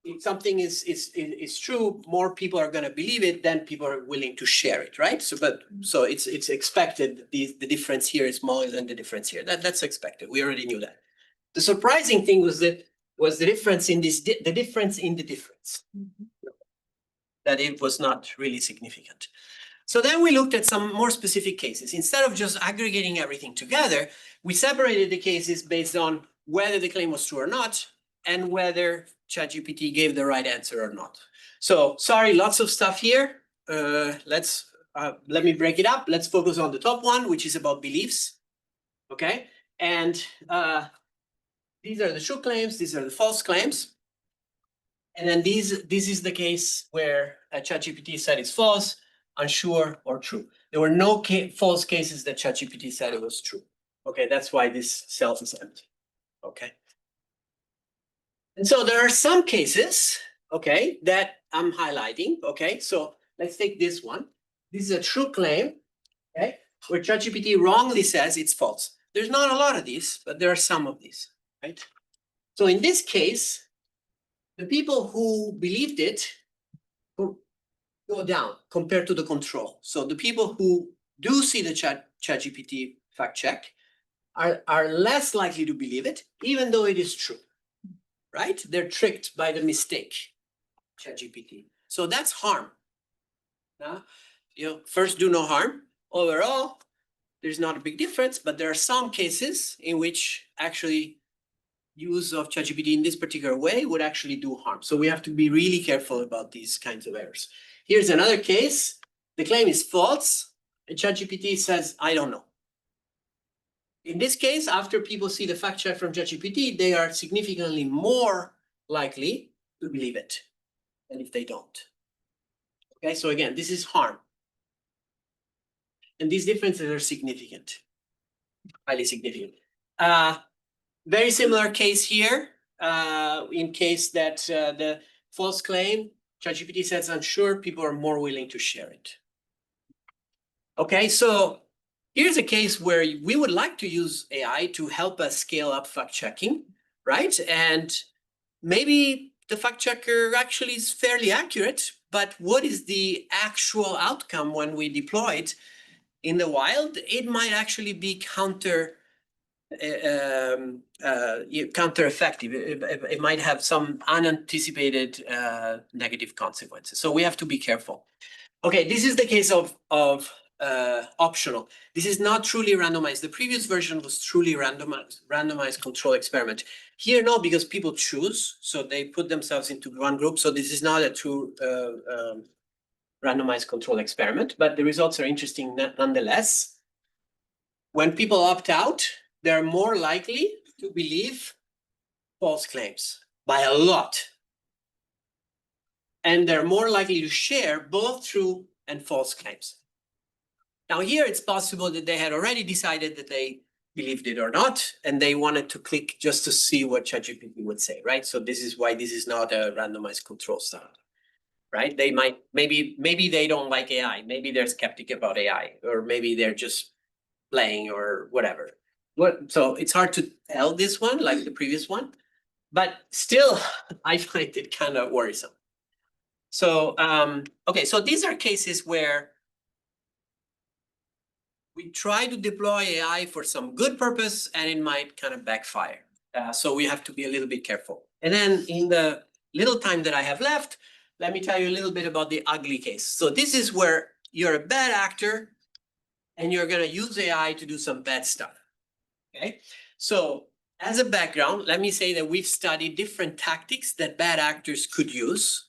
If something is true, more people are going to believe it, then people are willing to share it, right? So, so it's expected. The difference here is smaller than the difference here. That's expected. We already knew that. The surprising thing was the difference in this, the difference in the difference. That it was not really significant. So then we looked at some more specific cases. Instead of just aggregating everything together, we separated the cases based on whether the claim was true or not, and whether ChatGPT gave the right answer or not. So sorry, lots of stuff here. Let me break it up. Let's focus on the top one, which is about beliefs. Okay, and these are the true claims. These are the false claims. And then this is the case where ChatGPT said it's false, unsure, or true. There were no false cases that ChatGPT said it was true. Okay, that's why this cell is empty. Okay. And so there are some cases, okay, that I'm highlighting. Okay, so let's take this one. This is a true claim, okay, where ChatGPT wrongly says it's false. There's not a lot of these, but there are some of these, right? So in this case, the people who believed it go down compared to the control. So the people who do see the ChatGPT fact check are less likely to believe it, even though it is true, right? They're tricked by the mistake, ChatGPT. So that's harm. Now, first do no harm. Overall, there's not a big difference, but there are some cases in which actually use of ChatGPT in this particular way would actually do harm. So we have to be really careful about these kinds of errors. Here's another case. The claim is false, and ChatGPT says, I don't know. In this case, after people see the fact check from ChatGPT, they are significantly more likely to believe it than if they don't. Okay, so again, this is harm. And these differences are significant, highly significant. Very similar case here, in case that the false claim, ChatGPT says unsure, people are more willing to share it. Okay, so here's a case where we would like to use AI to help us scale up fact checking, right? And maybe the fact checker actually is fairly accurate, but what is the actual outcome when we deploy it in the wild? It might actually be counter-effective. It might have some unanticipated negative consequences. So we have to be careful. Okay, this is the case of optional. This is not truly randomized. The previous version was truly randomized control experiment. Here, no, because people choose, so they put themselves into one group. So this is not a true randomized control experiment, but the results are interesting nonetheless. When people opt out, they're more likely to believe false claims by a lot. And they're more likely to share both true and false claims. Now here it's possible that they had already decided that they believed it or not, and they wanted to click just to see what ChatGPT would say, right? So this is why this is not a randomized control study, right? They might, maybe they don't like AI, maybe they're skeptic about AI, or maybe they're just playing or whatever. So it's hard to tell this one like the previous one, but still I find it kind of worrisome. So, okay, so these are cases where we try to deploy AI for some good purpose and it might kind of backfire. So we have to be a little bit careful. And then in the little time that I have left, let me tell you a little bit about the ugly case. So this is where you're a bad actor and you're gonna use AI to do some bad stuff, okay? So as a background, let me say that we've studied different tactics that bad actors could use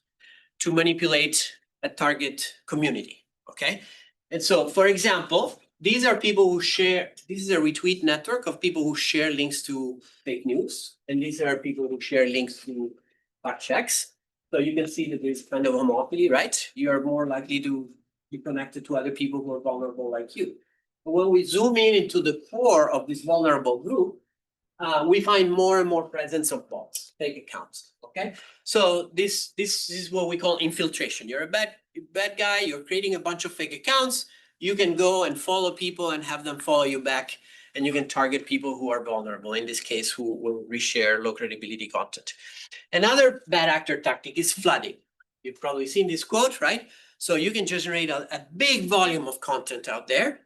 to manipulate a target community, okay? And so, for example, these are people who share, this is a retweet network of people who share links to fake news. And these are people who share links to fact checks. So you can see that there's kind of a homophily, right? You are more likely to be connected to other people who are vulnerable like you. But when we zoom in into the core of this vulnerable group, we find more and more presence of bots, fake accounts, okay? So this is what we call infiltration. You're a bad guy, you're creating a bunch of fake accounts, you can go and follow people and have them follow you back, and you can target people who are vulnerable, in this case, who will reshare low credibility content. Another bad actor tactic is flooding. You've probably seen this quote, right? So you can generate a big volume of content out there.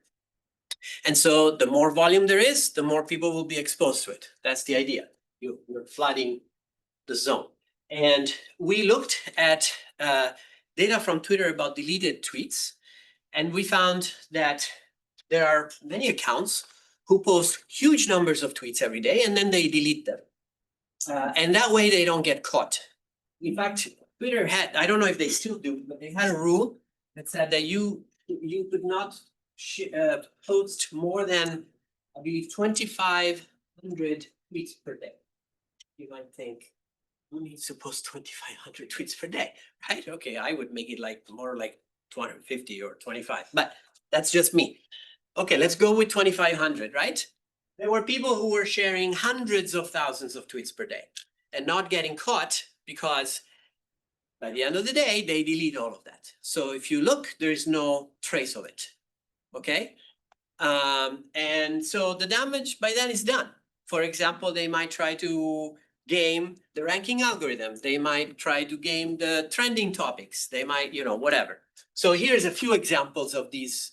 And so the more volume there is, the more people will be exposed to it. That's the idea. You're flooding the zone. And we looked at data from Twitter about deleted tweets. And we found that there are many accounts who post huge numbers of tweets every day and then they delete them. And that way they don't get caught. In fact, Twitter had, I don't know if they still do, but they had a rule that said that you could not post more than, I believe, 2,500 tweets per day. You might think, who needs to post 2,500 tweets per day, right? Okay, I would make it like more like 250 or 25, but that's just me. Okay, let's go with 2,500, right? There were people who were sharing hundreds of thousands of tweets per day and not getting caught because by the end of the day, they delete all of that. So if you look, there's no trace of it, okay? And so the damage by then is done. For example, they might try to game the ranking algorithms. They might try to game the trending topics. They might, you know, whatever. So here's a few examples of these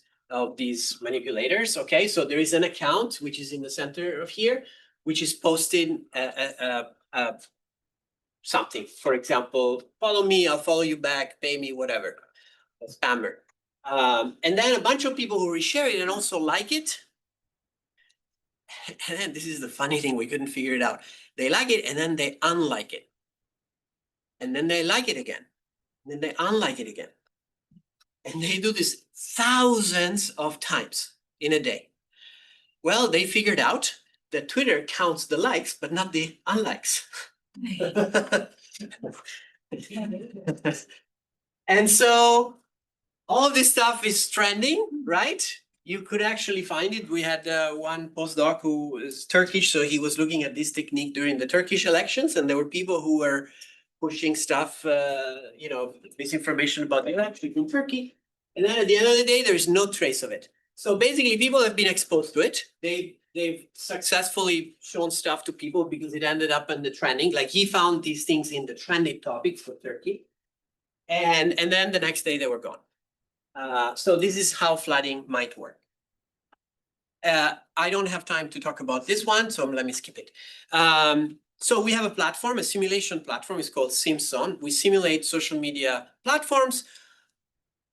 manipulators. Okay, so there is an account which is in the center of here, which is posting something. For example, follow me, I'll follow you back, pay me, whatever. A spammer. And then a bunch of people who reshare it and also like it. And then this is the funny thing, we couldn't figure it out. They like it and then they unlike it. And then they like it again. And then they unlike it again. And they do this thousands of times in a day. Well, they figured out that Twitter counts the likes, but not the unlikes. And so all of this stuff is trending, right? You could actually find it. We had one postdoc who is Turkish, so he was looking at this technique during the Turkish elections, and there were people who were pushing stuff, you know, misinformation about the election in Turkey. And then at the end of the day, there is no trace of it. So basically, people have been exposed to it. They've successfully shown stuff to people because it ended up in the trending. Like he found these things in the trending topics for Turkey. And then the next day they were gone. So this is how flooding might work. I don't have time to talk about this one, so let me skip it. So we have a platform, a simulation platform. It's called Simpson. We simulate social media platforms.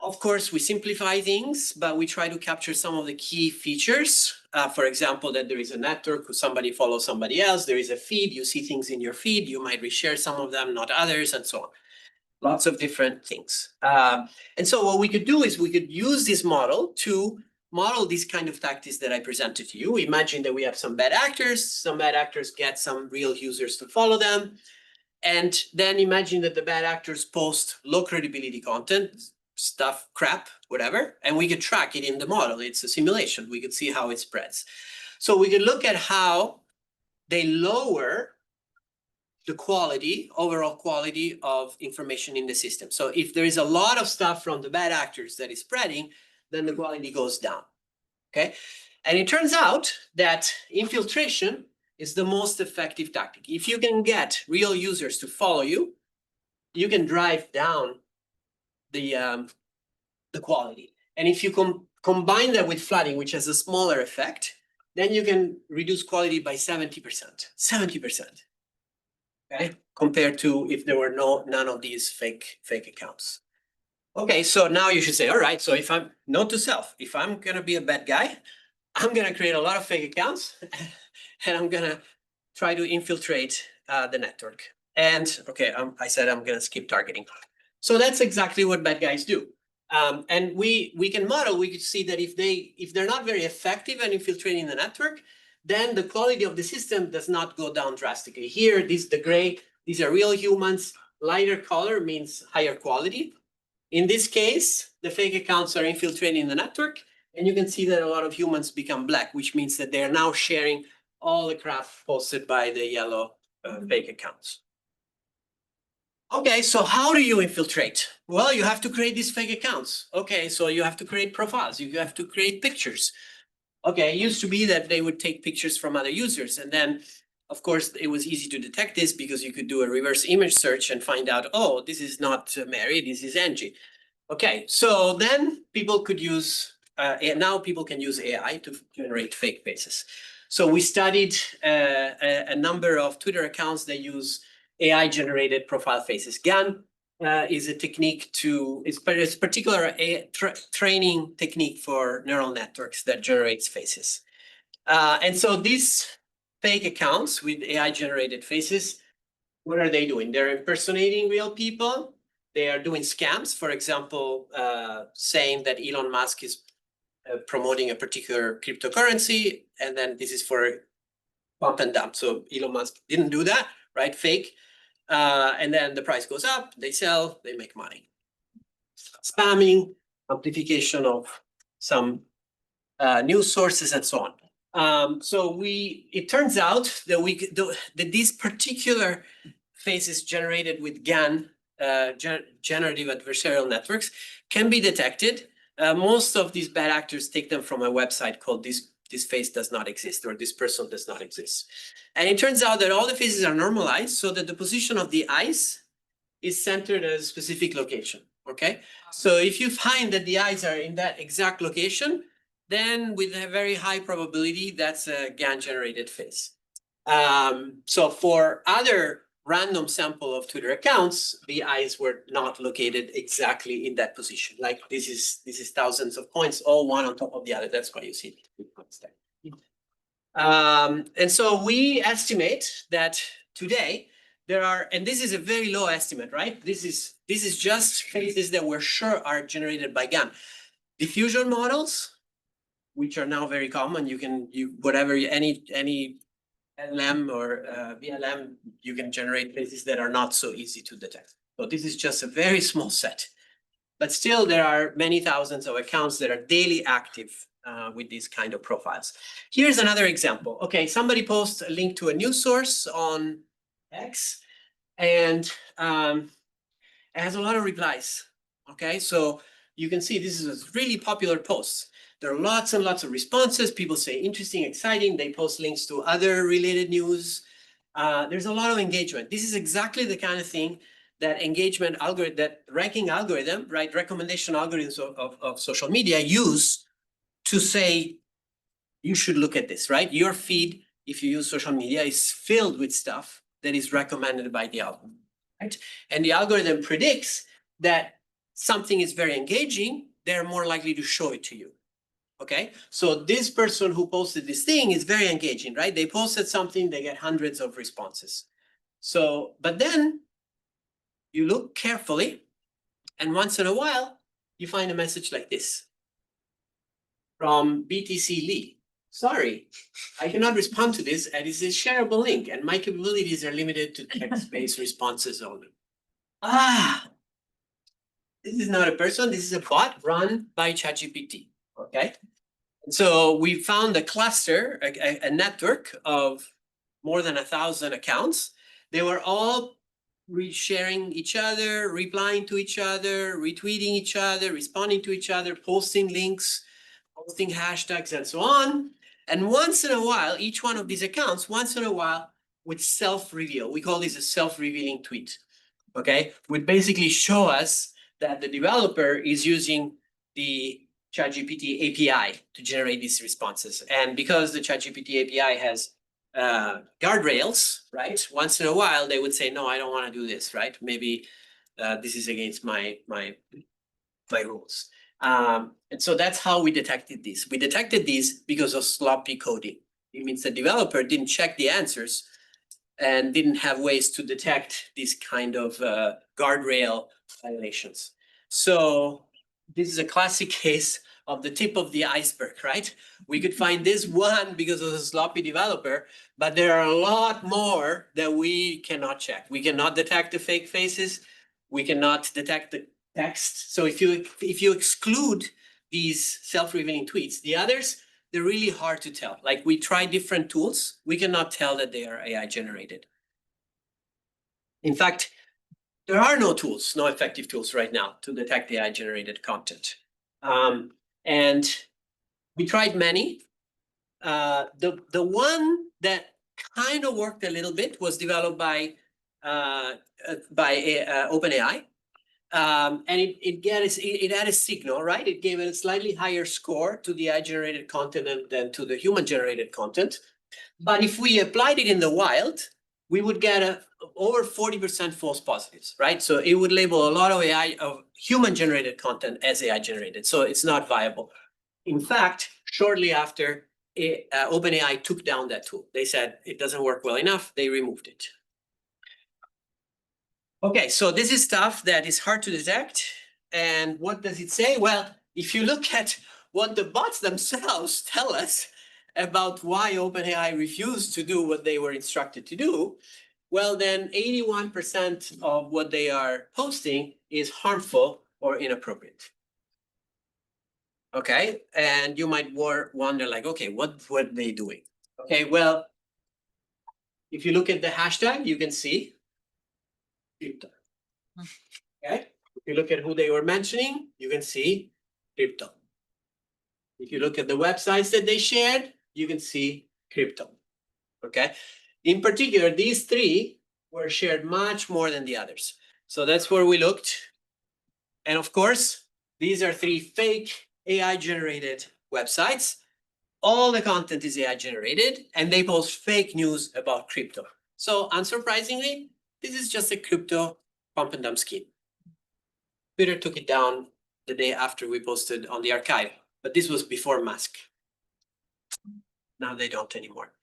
Of course, we simplify things, but we try to capture some of the key features. For example, that there is a network, somebody follows somebody else. There is a feed, you see things in your feed. You might reshare some of them, not others, and so on. Lots of different things. And so what we could do is we could use this model to model these kind of tactics that I presented to you. Imagine that we have some bad actors get some real users to follow them. And then imagine that the bad actors post low credibility content, stuff, crap, whatever, and we could track it in the model. It's a simulation. We could see how it spreads. So we could look at how they lower the quality, overall quality of information in the system. So if there is a lot of stuff from the bad actors that is spreading, then the quality goes down, okay? And it turns out that infiltration is the most effective tactic. If you can get real users to follow you, you can drive down the quality. And if you combine that with flooding, which has a smaller effect, then you can reduce quality by 70%. 70%. Okay, compared to if there were none of these fake accounts. Okay, so now you should say, all right, so if I'm note to self, if I'm gonna be a bad guy, I'm gonna create a lot of fake accounts and I'm gonna try to infiltrate the network. And okay, I said I'm gonna skip targeting. So that's exactly what bad guys do. And we can model, we could see that if they're not very effective at infiltrating the network, then the quality of the system does not go down drastically. Here, the gray, these are real humans. Lighter color means higher quality. In this case, the fake accounts are infiltrating the network, and you can see that a lot of humans become black, which means that they're now sharing all the crap posted by the yellow fake accounts. Okay, so how do you infiltrate? Well, you have to create these fake accounts. Okay, so you have to create profiles, you have to create pictures. Okay, it used to be that they would take pictures from other users, and then of course, it was easy to detect this because you could do a reverse image search and find out, oh, this is not Mary, this is Angie. Okay, so then people could use, now people can use AI to generate fake faces. So we studied a number of Twitter accounts that use AI-generated profile faces. GAN is a technique it's particular training technique for neural networks that generates faces. And so these fake accounts with AI-generated faces, what are they doing? They're impersonating real people. They are doing scams, for example, saying that Elon Musk is promoting a particular cryptocurrency, and then this is for pump and dump. So Elon Musk didn't do that, right? Fake. And then the price goes up, they sell, they make money. Spamming, amplification of some news sources, and so on. So it turns out that that these particular faces generated with GAN, generative adversarial networks, can be detected. Most of these bad actors take them from a website called this face does not exist, or this person does not exist. And it turns out that all the faces are normalized so that the position of the eyes is centered at a specific location, okay? So if you find that the eyes are in that exact location, then with a very high probability, that's a GAN-generated face. So for other random sample of Twitter accounts, the eyes were not located exactly in that position. Like this is thousands of points, all one on top of the other. That's why you see points there. And so we estimate that today there are, and this is a very low estimate, right? This is just faces that we're sure are generated by GAN. Diffusion models, which are now very common, any LM or VLM, you can generate faces that are not so easy to detect. So this is just a very small set. But still, there are many thousands of accounts that are daily active with these kind of profiles. Here's another example. Okay, somebody posts a link to a news source on X, and it has a lot of replies. Okay, so you can see this is a really popular post. There are lots and lots of responses. People say interesting, exciting. They post links to other related news. There's a lot of engagement. This is exactly the kind of thing that engagement algorithm, that ranking algorithm, right? Recommendation algorithms of social media use to say, you should look at this, right? Your feed, if you use social media, is filled with stuff that is recommended by the algorithm, right? And the algorithm predicts that something is very engaging, they're more likely to show it to you. Okay, so this person who posted this thing is very engaging, right? They posted something, they get hundreds of responses. So, but then you look carefully, and once in a while, you find a message like this from BTC Lee. Sorry, I cannot respond to this, and it's a shareable link, and my capabilities are limited to text-based responses only. This is not a person, this is a bot run by ChatGPT. Okay, so we found a cluster, a network of more than 1,000 accounts. They were all resharing each other, replying to each other, retweeting each other, responding to each other, posting links, posting hashtags, and so on. And once in a while, each one of these accounts, once in a while, would self-reveal. We call this a self-revealing tweet. Okay, would basically show us that the developer is using the ChatGPT API to generate these responses. And because the ChatGPT API has guardrails, right? Once in a while, they would say, no, I don't want to do this, right? Maybe this is against my rules. And so that's how we detected these. We detected these because of sloppy coding. It means the developer didn't check the answers and didn't have ways to detect these kind of guardrail violations. So this is a classic case of the tip of the iceberg, right? We could find this one because of the sloppy developer, but there are a lot more that we cannot check. We cannot detect the fake faces. We cannot detect the text. So if you exclude these self-revealing tweets, the others, they're really hard to tell. Like we try different tools, we cannot tell that they are AI generated. In fact, there are no tools, no effective tools right now to detect AI generated content. And we tried many. The one that kind of worked a little bit was developed by OpenAI. And it had a signal, right? It gave it a slightly higher score to the AI generated content than to the human generated content. But if we applied it in the wild, we would get over 40% false positives, right? So it would label a lot of AI of human generated content as AI generated. So it's not viable. In fact, shortly after OpenAI took down that tool, they said it doesn't work well enough. They removed it. Okay, so this is stuff that is hard to detect. And what does it say? Well, if you look at what the bots themselves tell us about why OpenAI refused to do what they were instructed to do, well, then 81% of what they are posting is harmful or inappropriate. Okay, and you might wonder like, okay, what were they doing? Okay, well, if you look at the hashtag, you can see crypto. Okay, if you look at who they were mentioning, you can see crypto. If you look at the websites that they shared, you can see crypto. Okay, in particular, these three were shared much more than the others. So that's where we looked. And of course, these are three fake AI generated websites. All the content is AI generated and they post fake news about crypto. So unsurprisingly, this is just a crypto pump and dump scheme. Twitter took it down the day after we posted on the archive, but this was before Musk. Now they don't anymore.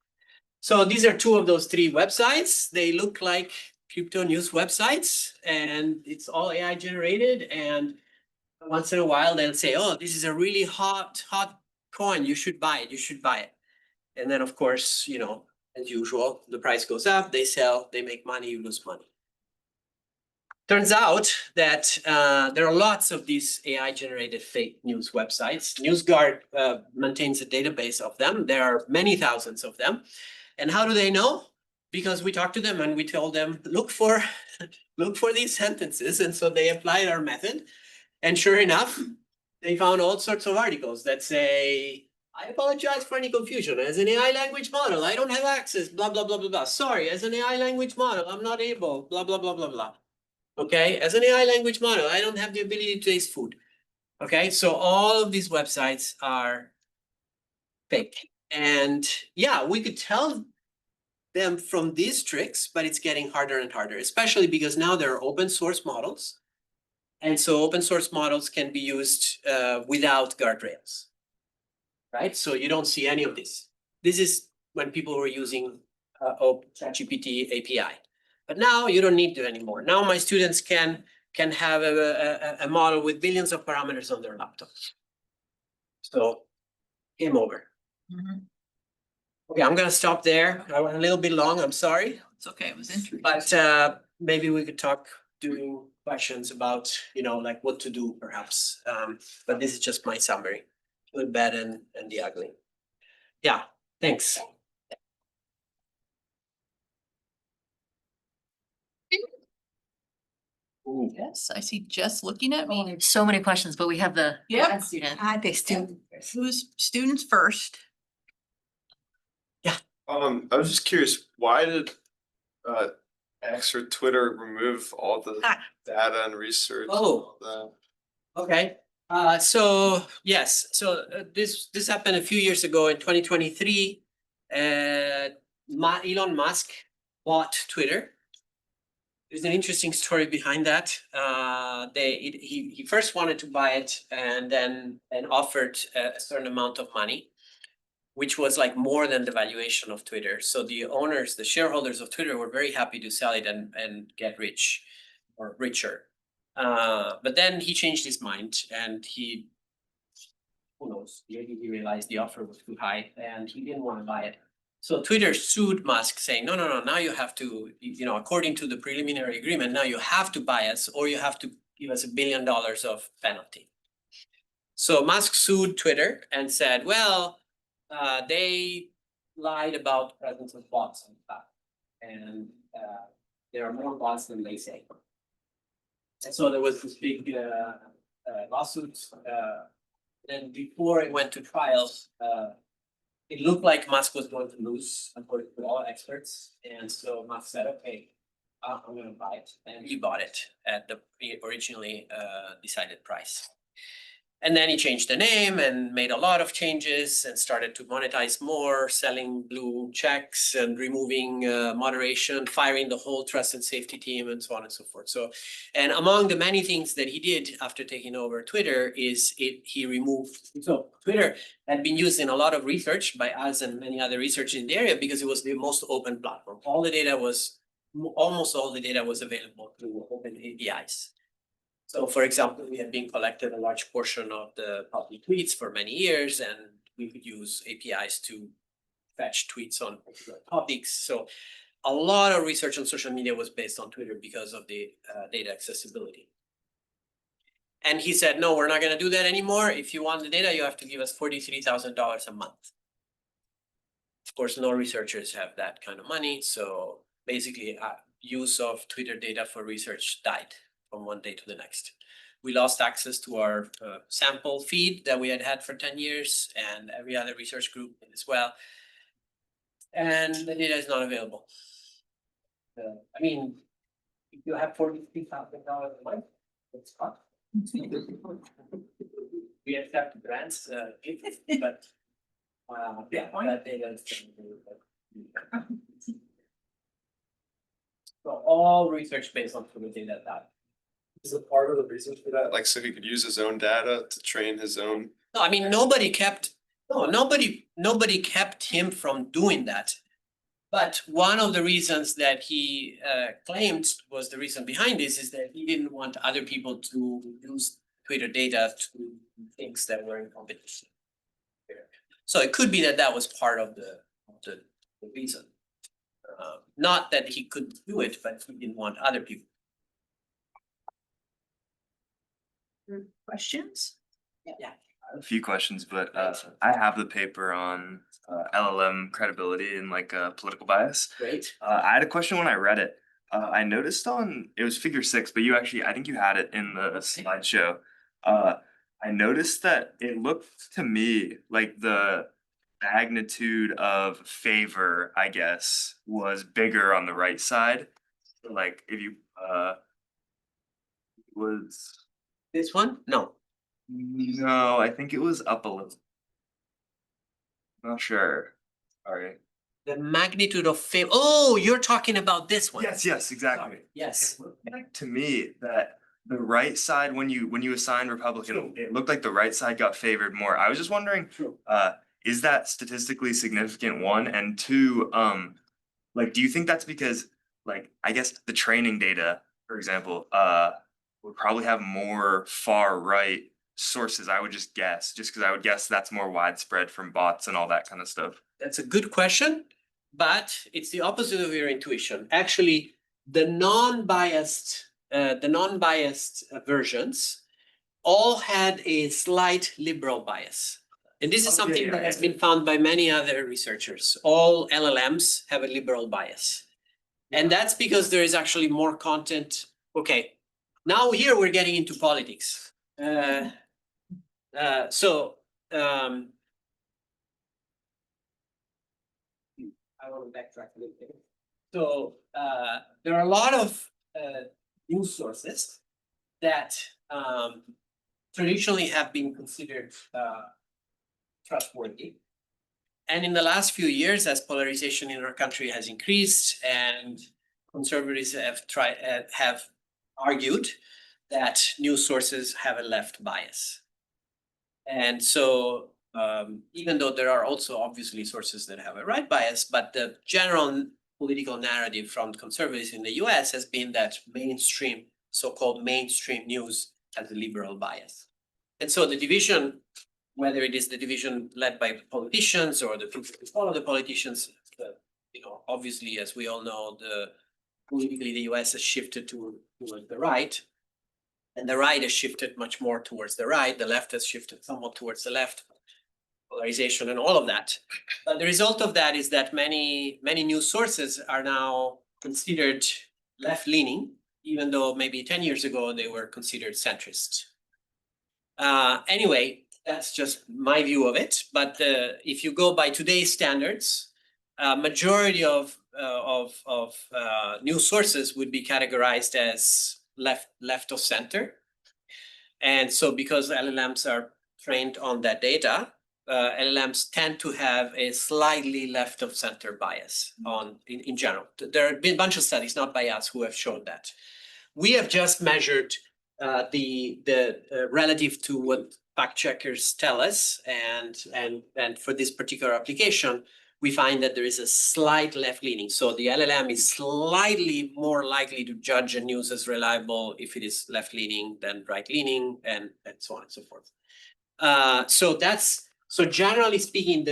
So these are two of those three websites. They look like crypto news websites and it's all AI generated. And once in a while they'll say, oh, this is a really hot coin. You should buy it. You should buy it. And then of course, you know, as usual, the price goes up, they sell, they make money, you lose money. Turns out that there are lots of these AI-generated fake news websites. NewsGuard maintains a database of them. There are many thousands of them. And how do they know? Because we talked to them and we told them, look for these sentences. And so they applied our method. And sure enough, they found all sorts of articles that say, I apologize for any confusion. As an AI language model, I don't have access, blah, blah, blah, blah, blah. Sorry, as an AI language model, I'm not able, blah, blah, blah, blah, blah. Okay, as an AI language model, I don't have the ability to taste food. Okay, so all of these websites are fake. And yeah, we could tell them from these tricks, but it's getting harder and harder, especially because now there are open source models. And so open source models can be used without guardrails, right? So you don't see any of this. This is when people were using ChatGPT API. But now you don't need to anymore. Now my students can have a model with billions of parameters on their laptops. So game over. Mhm. Okay, I'm gonna stop there. I went a little bit long, I'm sorry. It's okay, it was interesting. But maybe we could talk doing questions about, you know, like what to do perhaps. But this is just my summary, good, bad, and the ugly. Yeah, thanks. Ooh. Yes, I see Jess looking at me. So many questions, but we have the Yep. grad student. The student. Who's students first? I was just curious, why did X or Twitter remove all the data and research. and Oh. all Okay, so yes, so this happened a few years ago in 2023. Elon Musk bought Twitter. There's an interesting story behind that. He first wanted to buy it and then offered a certain amount of money, which was like more than the valuation of Twitter. So the owners, the shareholders of Twitter were very happy to sell it and get rich or richer. But then he changed his mind and who knows, maybe he realized the offer was too high and he didn't want to buy it. So Twitter sued Musk saying, no, now you have to, according to the preliminary agreement, now you have to buy us or you have to give us $1 billion of penalty. So Musk sued Twitter and said, well, they lied about the presence of bots and stuff. And there are more bots than they say. And so there was this big lawsuit. Then before it went to trial, it looked like Musk was going to lose, according to all experts. And so Musk said, okay, I'm going to buy it. And he bought it at the originally decided price. And then he changed the name and made a lot of changes and started to monetize more, selling blue checks and removing moderation, firing the whole trust and safety team and so on and so forth. So, and among the many things that he did after taking over Twitter is he removed, so Twitter had been used in a lot of research by us and many other researchers in the area because it was the most open platform. Almost all the data was available through open APIs. So for example, we had been collected a large portion of the public tweets for many years, and we could use APIs to fetch tweets on particular topics. So a lot of research on social media was based on Twitter because of the data accessibility. And he said, no, we're not going to do that anymore. If you want the data, you have to give us $43,000 a month. Of course, no researchers have that kind of money. So basically, use of Twitter data for research died from one day to the next. We lost access to our sample feed that we had for 10 years and every other research group as well. And the data is not available. I mean, if you have $43,000 a month, it's fine. We accept grants, but yeah, that data is. So all research based on Twitter data that. Is it part of the reason for that? Like, so he could use his own data to train his own? No, I mean, nobody kept him from doing that. But one of the reasons that he claimed was the reason behind this is that he didn't want other people to use Twitter data to do things that were in competition. So it could be that was part of the reason. Not that he couldn't do it, but he didn't want other people. Questions? Yeah. A few questions, but I have the paper on LLM credibility and like political bias. Great. I had a question when I read it. I noticed it was figure 6, but I think you had it in the slideshow. I noticed that it looked to me like the magnitude of favor, I guess, was bigger on the right side. Like if you was. This one? No. No, I think it was up a little. Not sure. Sorry. The magnitude of favor. Oh, you're talking about this one. Yes, exactly. Sorry. Yes. It looked like to me that the right side, when you assign Republican, it looked like the right side got favored more. I was just wondering, is that statistically significant, one? And two, like, do you think that's because, like, I guess the training data, for example, would probably have more far right sources, I would just guess, because I would guess that's more widespread from bots and all that kind of stuff. That's a good question, but it's the opposite of your intuition. Actually, the non-biased versions all had a slight liberal bias. And this is something that has been found by many other researchers. All LLMs have a liberal bias. And that's because there is actually more content. Okay, now here we're getting into politics. I want to backtrack a little bit. So there are a lot of news sources that traditionally have been considered trustworthy. And in the last few years, as polarization in our country has increased and conservatives have argued that news sources have a left bias. And so even though there are also obviously sources that have a right bias, but the general political narrative from conservatives in the US has been that mainstream, so-called mainstream news has a liberal bias. And so the division, whether it is the division led by politicians or the people who follow the politicians, obviously, as we all know, politically the US has shifted towards the right. And the right has shifted much more towards the right. The left has shifted somewhat towards the left. Polarization and all of that. But the result of that is that many news sources are now considered left-leaning, even though maybe 10 years ago they were considered centrist. Anyway, that's just my view of it. But if you go by today's standards, majority of news sources would be categorized as left of center. And so because LLMs are trained on that data, LLMs tend to have a slightly left of center bias in general. There have been a bunch of studies, not by us, who have shown that. We have just measured the relative to what fact checkers tell us, and for this particular application, we find that there is a slight left leaning. So the LLM is slightly more likely to judge a news as reliable if it is left leaning than right leaning, and so on and so forth. So generally speaking,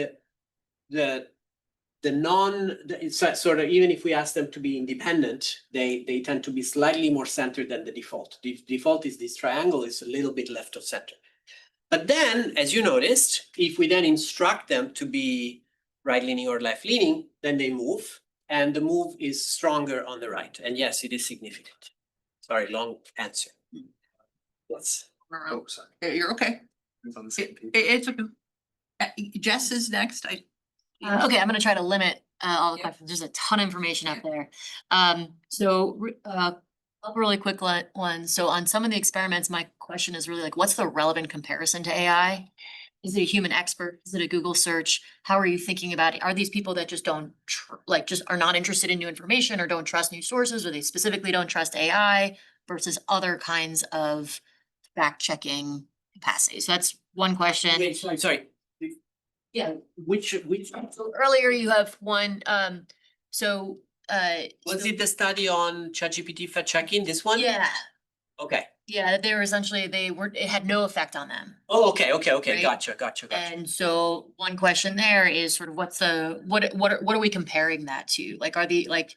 it's sort of, even if we ask them to be independent, they tend to be slightly more centered than the default. The default is this triangle is a little bit left of center. But then, as you noticed, if we then instruct them to be right-leaning or left-leaning, then they move, and the move is stronger on the right. And yes, it is significant. Sorry, long answer. Yes. Oh, sorry. You're okay. It's on the same page. It's okay. Jess is next. Okay, I'm gonna try to limit all the Yeah. questions. There's a ton of information out there. A really quick one. So on some of the experiments, my question is really like, what's the relevant comparison to AI? Is it a human expert? Is it a Google search? How are you thinking about it? Are these people that just don't just are not interested in new information or don't trust new sources, or they specifically don't trust AI versus other kinds of fact checking capacity? So that's one question. Wait, sorry. Yeah. Which So earlier you have one, was it the study on ChatGPT fact checking? This one? Yeah, Okay. yeah, they were essentially, it had no effect on them. Oh, okay. Right. Gotcha. And so one question there is sort of what are we comparing that to? Like, are the, like,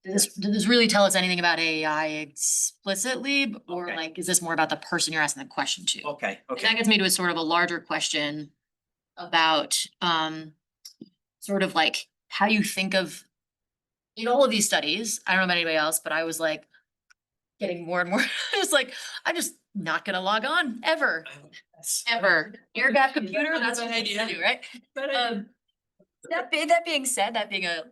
Yes. does this really tell us anything about AI explicitly? Or Okay. like, is this more about the person you're asking the question to? Okay. And that gets me to a sort of a larger question about sort of like how you think of, in all of these studies, I don't know about anybody else, but I was like getting more and more, it's like, I'm just not gonna log on ever, ever. Air gap computer, that's what I do, right? That being said, that being a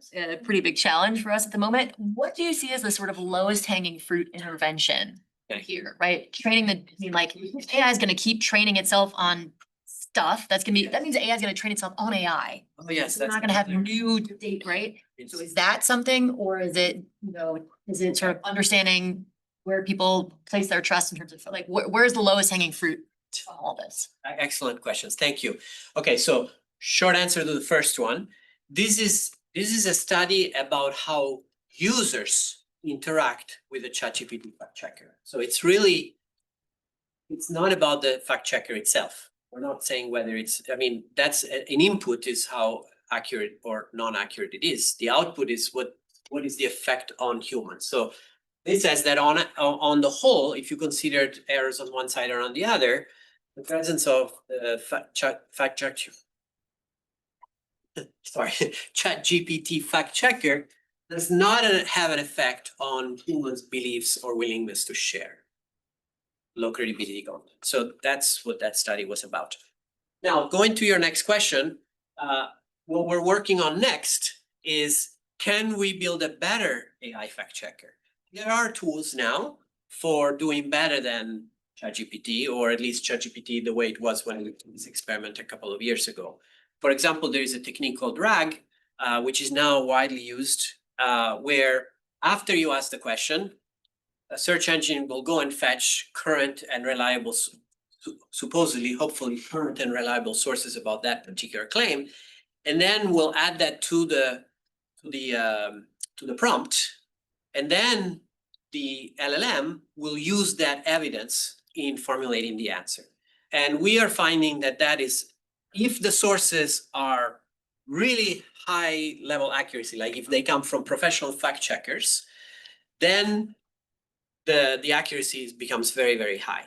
pretty big challenge for us at the moment, what do you see as the sort of lowest hanging fruit intervention Okay. here, right? AI is gonna keep training itself on stuff, that means AI is gonna train itself on AI. Oh, yes. We're not gonna have new data, right? So is that something, or is it, is it sort of understanding where people place their trust in terms of like, where's the lowest hanging fruit from all this? Excellent questions. Thank you. Okay, so short answer to the first one. This is a study about how users interact with the ChatGPT fact checker. So it's not about the fact checker itself. We're not saying whether that's an input is how accurate or non-accurate it is. The output is what is the effect on humans. So this says that on the whole, if you considered errors on one side or on the other, the presence of ChatGPT fact checker does not have an effect on humans' beliefs or willingness to share low credibility content. So that's what that study was about. Now, going to your next question, what we're working on next is can we build a better AI fact checker? There are tools now for doing better than ChatGPT, or at least ChatGPT the way it was when we did this experiment a couple of years ago. For example, there is a technique called RAG, which is now widely used, where after you ask the question, a search engine will go and fetch current and reliable, supposedly, hopefully current and reliable sources about that particular claim, and then we'll add that to the prompt, and then the LLM will use that evidence in formulating the answer. And we are finding that that is, if the sources are really high level accuracy, like if they come from professional fact checkers, then the accuracy becomes very, very high.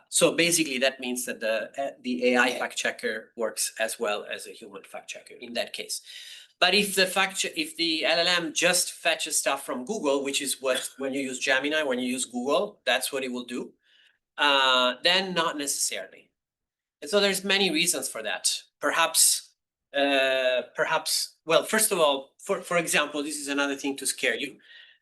So basically that means that the AI fact checker works as well as a human fact checker in that case. But if the LLM just fetches stuff from Google, which is what, when you use Gemini, when you use Google, that's what it will do, then not necessarily. And so there's many reasons for that. Perhaps, well, first of all, for example, this is another thing to scare you.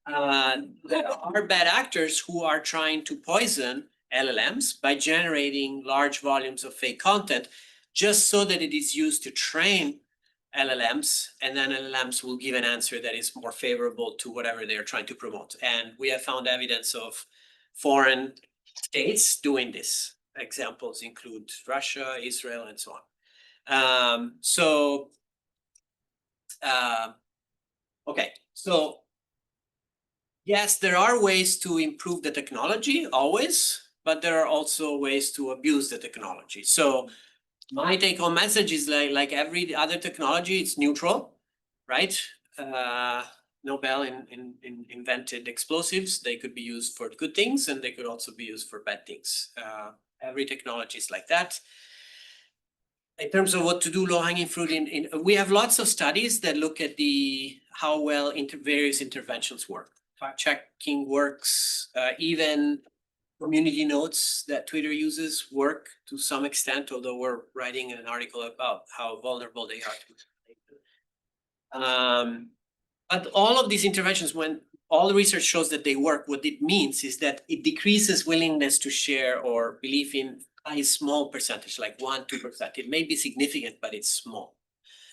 There are bad actors who are trying to poison LLMs by generating large volumes of fake content, just so that it is used to train LLMs, and then LLMs will give an answer that is more favorable to whatever they're trying to promote. And we have found evidence of foreign states doing this. Examples include Russia, Israel, and so on. Okay, so yes, there are ways to improve the technology, always, but there are also ways to abuse the technology. So my take-home message is like every other technology, it's neutral, right? Nobel invented explosives. They could be used for good things, and they could also be used for bad things. Every technology is like that. In terms of what to do, low-hanging fruit, we have lots of studies that look at how well various interventions work. Fact-checking works, even community notes that Twitter uses work to some extent, although we're writing an article about how vulnerable they are to. But all of these interventions, when all the research shows that they work, what it means is that it decreases willingness to share or belief in a small percentage, like 1-2%. It may be significant, but it's small.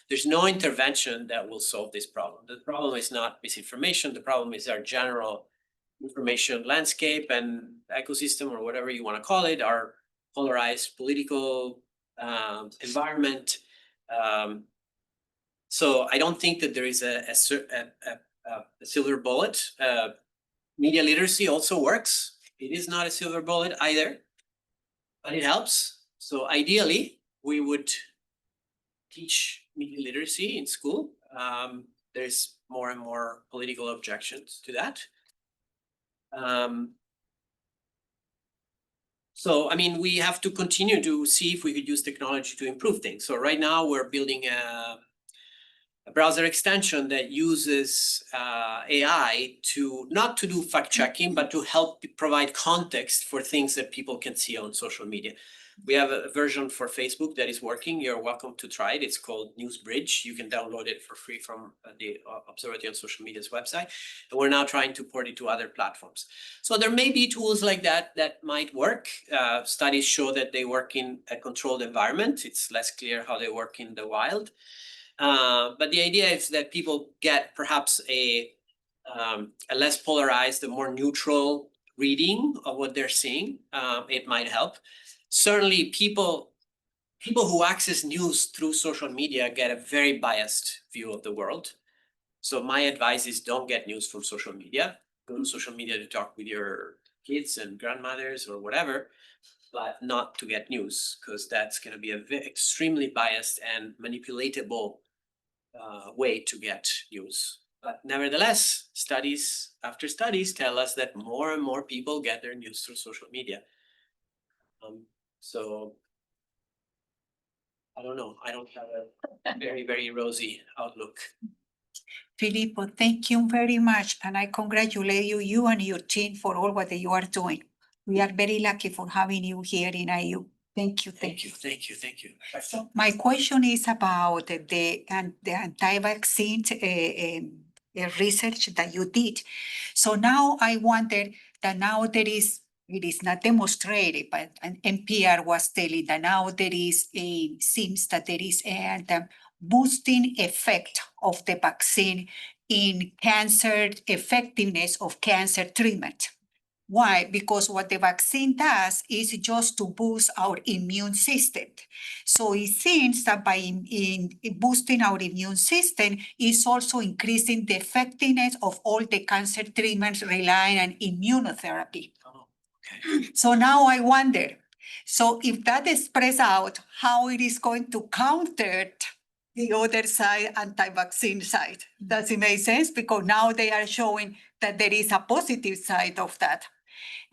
There's no intervention that will solve this problem. The problem is not misinformation. The problem is our general information landscape and ecosystem, or whatever you want to call it, our polarized political environment. So I don't think that there is a silver bullet. Media literacy also works. It is not a silver bullet either, but it helps. So ideally, we would teach media literacy in school. There's more and more political objections to that. So, I mean, we have to continue to see if we could use technology to improve things. So right now we're building a browser extension that uses AI not to do fact checking, but to help provide context for things that people can see on social media. We have a version for Facebook that is working. You're welcome to try it. It's called NewsBridge. You can download it for free from the Observatory on Social Media's website. And we're now trying to port it to other platforms. So there may be tools like that that might work. Studies show that they work in a controlled environment. It's less clear how they work in the wild. But the idea is that people get perhaps a less polarized, a more neutral reading of what they're seeing. It might help. Certainly, people who access news through social media get a very biased view of the world. So my advice is don't get news from social media. Go to social media to talk with your kids and grandmothers or whatever, but not to get news, because that's going to be an extremely biased and manipulatable way to get news. But nevertheless, studies after studies tell us that more and more people get their news through social media. So I don't know. I don't have a very, very rosy outlook. Filippo, thank you very much, and I congratulate you and your team for all what you are doing. We are very lucky for having you here in IU. Thank you, thank you. Thank you. So my question is about the anti-vaccine research that you did. So now I wonder that now it is not demonstrated, but an NPR was telling that now seems that there is a boosting effect of the vaccine in cancer effectiveness of cancer treatment. Why? Because what the vaccine does is just to boost our immune system. So it seems that by in boosting our immune system is also increasing the effectiveness of all the cancer treatments relying on immunotherapy. So now I wonder, so if that is spread out, how it is going to counter the other side, anti-vaccine side? Does it make sense? Because now they are showing that there is a positive side of that.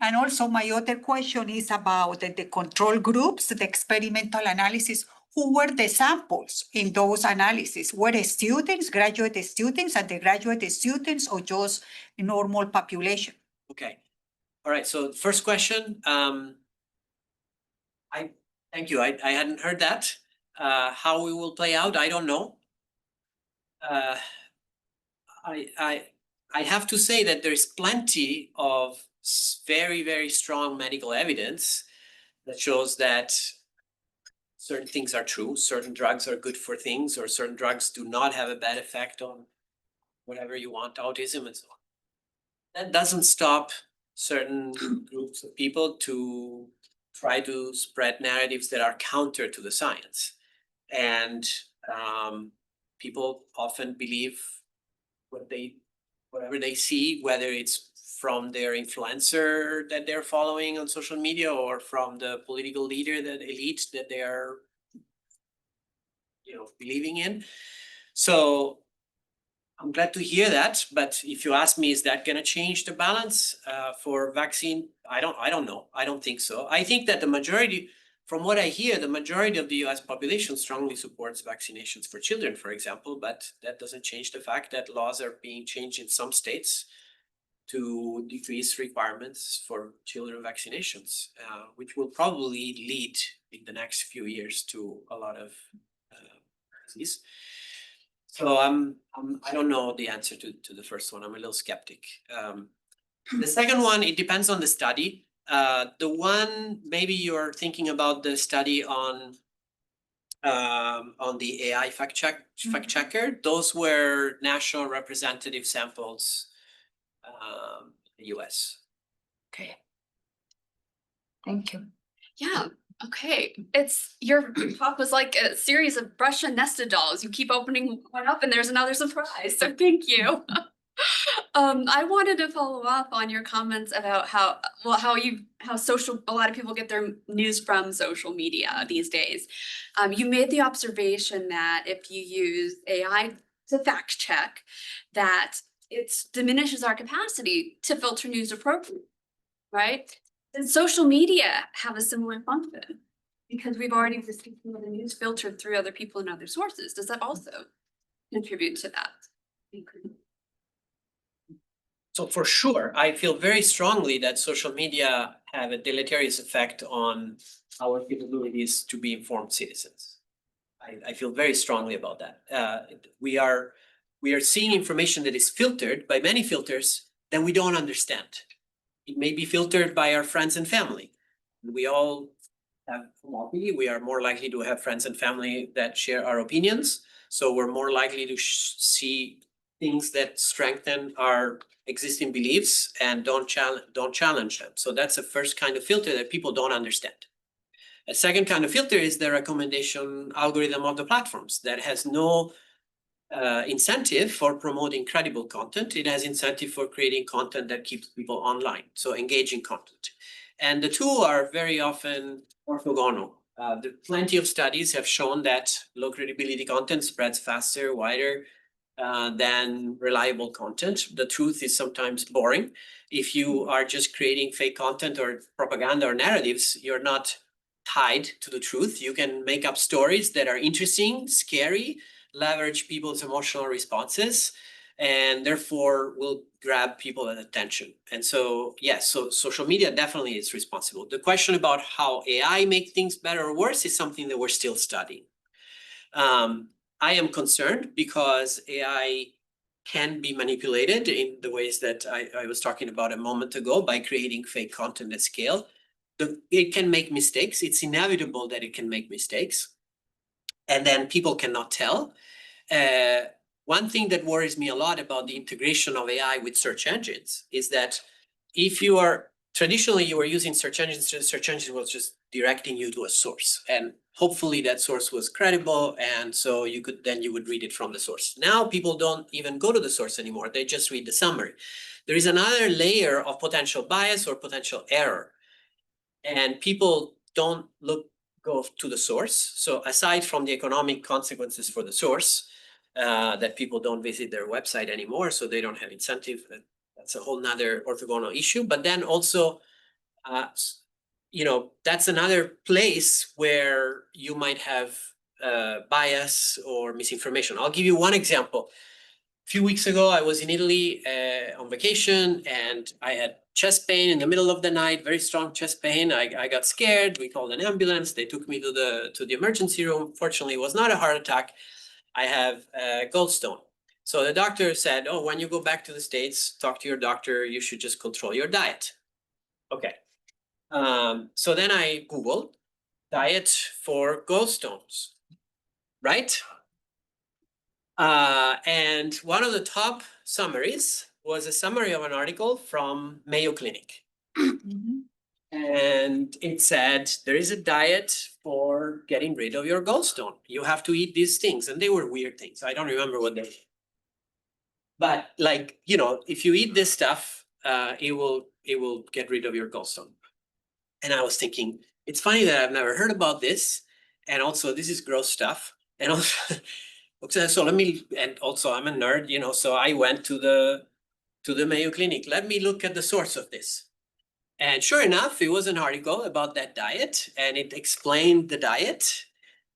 And also my other question is about the control groups, the experimental analysis. Who were the samples in those analyses? Were the students, graduate students, undergraduate students, or just normal population? Okay. All right. So first question, thank you. I hadn't heard that. How it will play out, I don't know. I have to say that there's plenty of very, very strong medical evidence that shows that certain things are true, certain drugs are good for things, or certain drugs do not have a bad effect on whatever you want, autism and so on. That doesn't stop certain groups of people to try to spread narratives that are counter to the science. And people often believe whatever they see, whether it's from their influencer that they're following on social media or from the political leader, that elite that they are, believing in. So I'm glad to hear that, but if you ask me, is that going to change the balance for vaccine? I don't know. I don't think so. I think that the majority, from what I hear, the majority of the US population strongly supports vaccinations for children, for example, but that doesn't change the fact that laws are being changed in some states to decrease requirements for children vaccinations, which will probably lead in the next few years to a lot of disease. So I don't know the answer to the first one. I'm a little skeptic. The second one, it depends on the study. The one, maybe you're thinking about the study on the AI fact checker. Those were national representative samples, in the US. Okay. Thank you. Yeah, okay. Your talk was like a series of Russian nested dolls. You keep opening one up and there's another surprise. So thank you. I wanted to follow up on your comments about how a lot of people get their news from social media these days. You made the observation that if you use AI to fact check, that it diminishes our capacity to filter news appropriately, right? Does social media have a similar function? Because we've already received some of the news filtered through other people and other sources. Does that also contribute to that? So for sure, I feel very strongly that social media have a deleterious effect on our capabilities to be informed citizens. I feel very strongly about that. We are seeing information that is filtered by many filters that we don't understand. It may be filtered by our friends and family. We all have homophily. We are more likely to have friends and family that share our opinions. So we're more likely to see things that strengthen our existing beliefs and don't challenge them. So that's the first kind of filter that people don't understand. A second kind of filter is the recommendation algorithm of the platforms that has no incentive for promoting credible content. It has incentive for creating content that keeps people online, so engaging content. And the two are very often orthogonal. Plenty of studies have shown that low credibility content spreads faster, wider than reliable content. The truth is sometimes boring. If you are just creating fake content or propaganda or narratives, you're not tied to the truth. You can make up stories that are interesting, scary, leverage people's emotional responses, and therefore will grab people's attention. And so, yes, so social media definitely is responsible. The question about how AI make things better or worse is something that we're still studying. I am concerned because AI can be manipulated in the ways that I was talking about a moment ago by creating fake content at scale. It can make mistakes. It's inevitable that it can make mistakes. And then people cannot tell. One thing that worries me a lot about the integration of AI with search engines is that if you are traditionally you were using search engines was just directing you to a source, and hopefully that source was credible, and so you would read it from the source. Now people don't even go to the source anymore, they just read the summary. There is another layer of potential bias or potential error, and people don't go to the source. So aside from the economic consequences for the source, that people don't visit their website anymore, so they don't have incentive. That's a whole nother orthogonal issue. But then also, that's another place where you might have bias or misinformation. I'll give you one example. A few weeks ago, I was in Italy on vacation, and I had chest pain in the middle of the night, very strong chest pain. I got scared. We called an ambulance. They took me to the emergency room. Fortunately, it was not a heart attack. I have a gallstone. So the doctor said, oh, when you go back to the States, talk to your doctor. You should just control your diet. Okay. So then I Googled diet for gallstones, right? And one of the top summaries was a summary of an article from Mayo Clinic. And it said, there is a diet for getting rid of your gallstone. You have to eat these things. And they were weird things. I don't remember what they were. But if you eat this stuff, it will get rid of your gallstone. And I was thinking, it's funny that I've never heard about this. And also, this is gross stuff. And also, and also I'm a nerd, so I went to the Mayo Clinic. Let me look at the source of this. And sure enough, it was an article about that diet, and it explained the diet.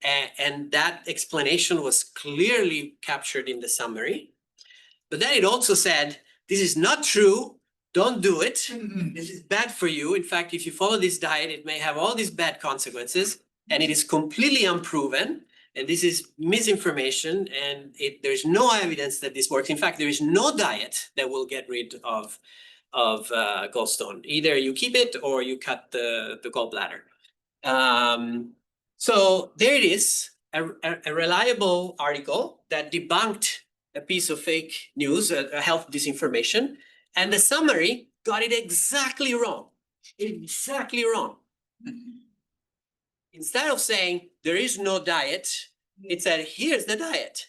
And that explanation was clearly captured in the summary. But then it also said, this is not true. Don't do it. This is bad for you. In fact, if you follow this diet, it may have all these bad consequences, and it is completely unproven. And this is misinformation, and there's no evidence that this works. In fact, there is no diet that will get rid of gallstone. Either you keep it or you cut the gallbladder. So there it is, a reliable article that debunked a piece of fake news, a health disinformation, and the summary got it exactly wrong. Exactly wrong. Instead of saying there is no diet, it said, here's the diet.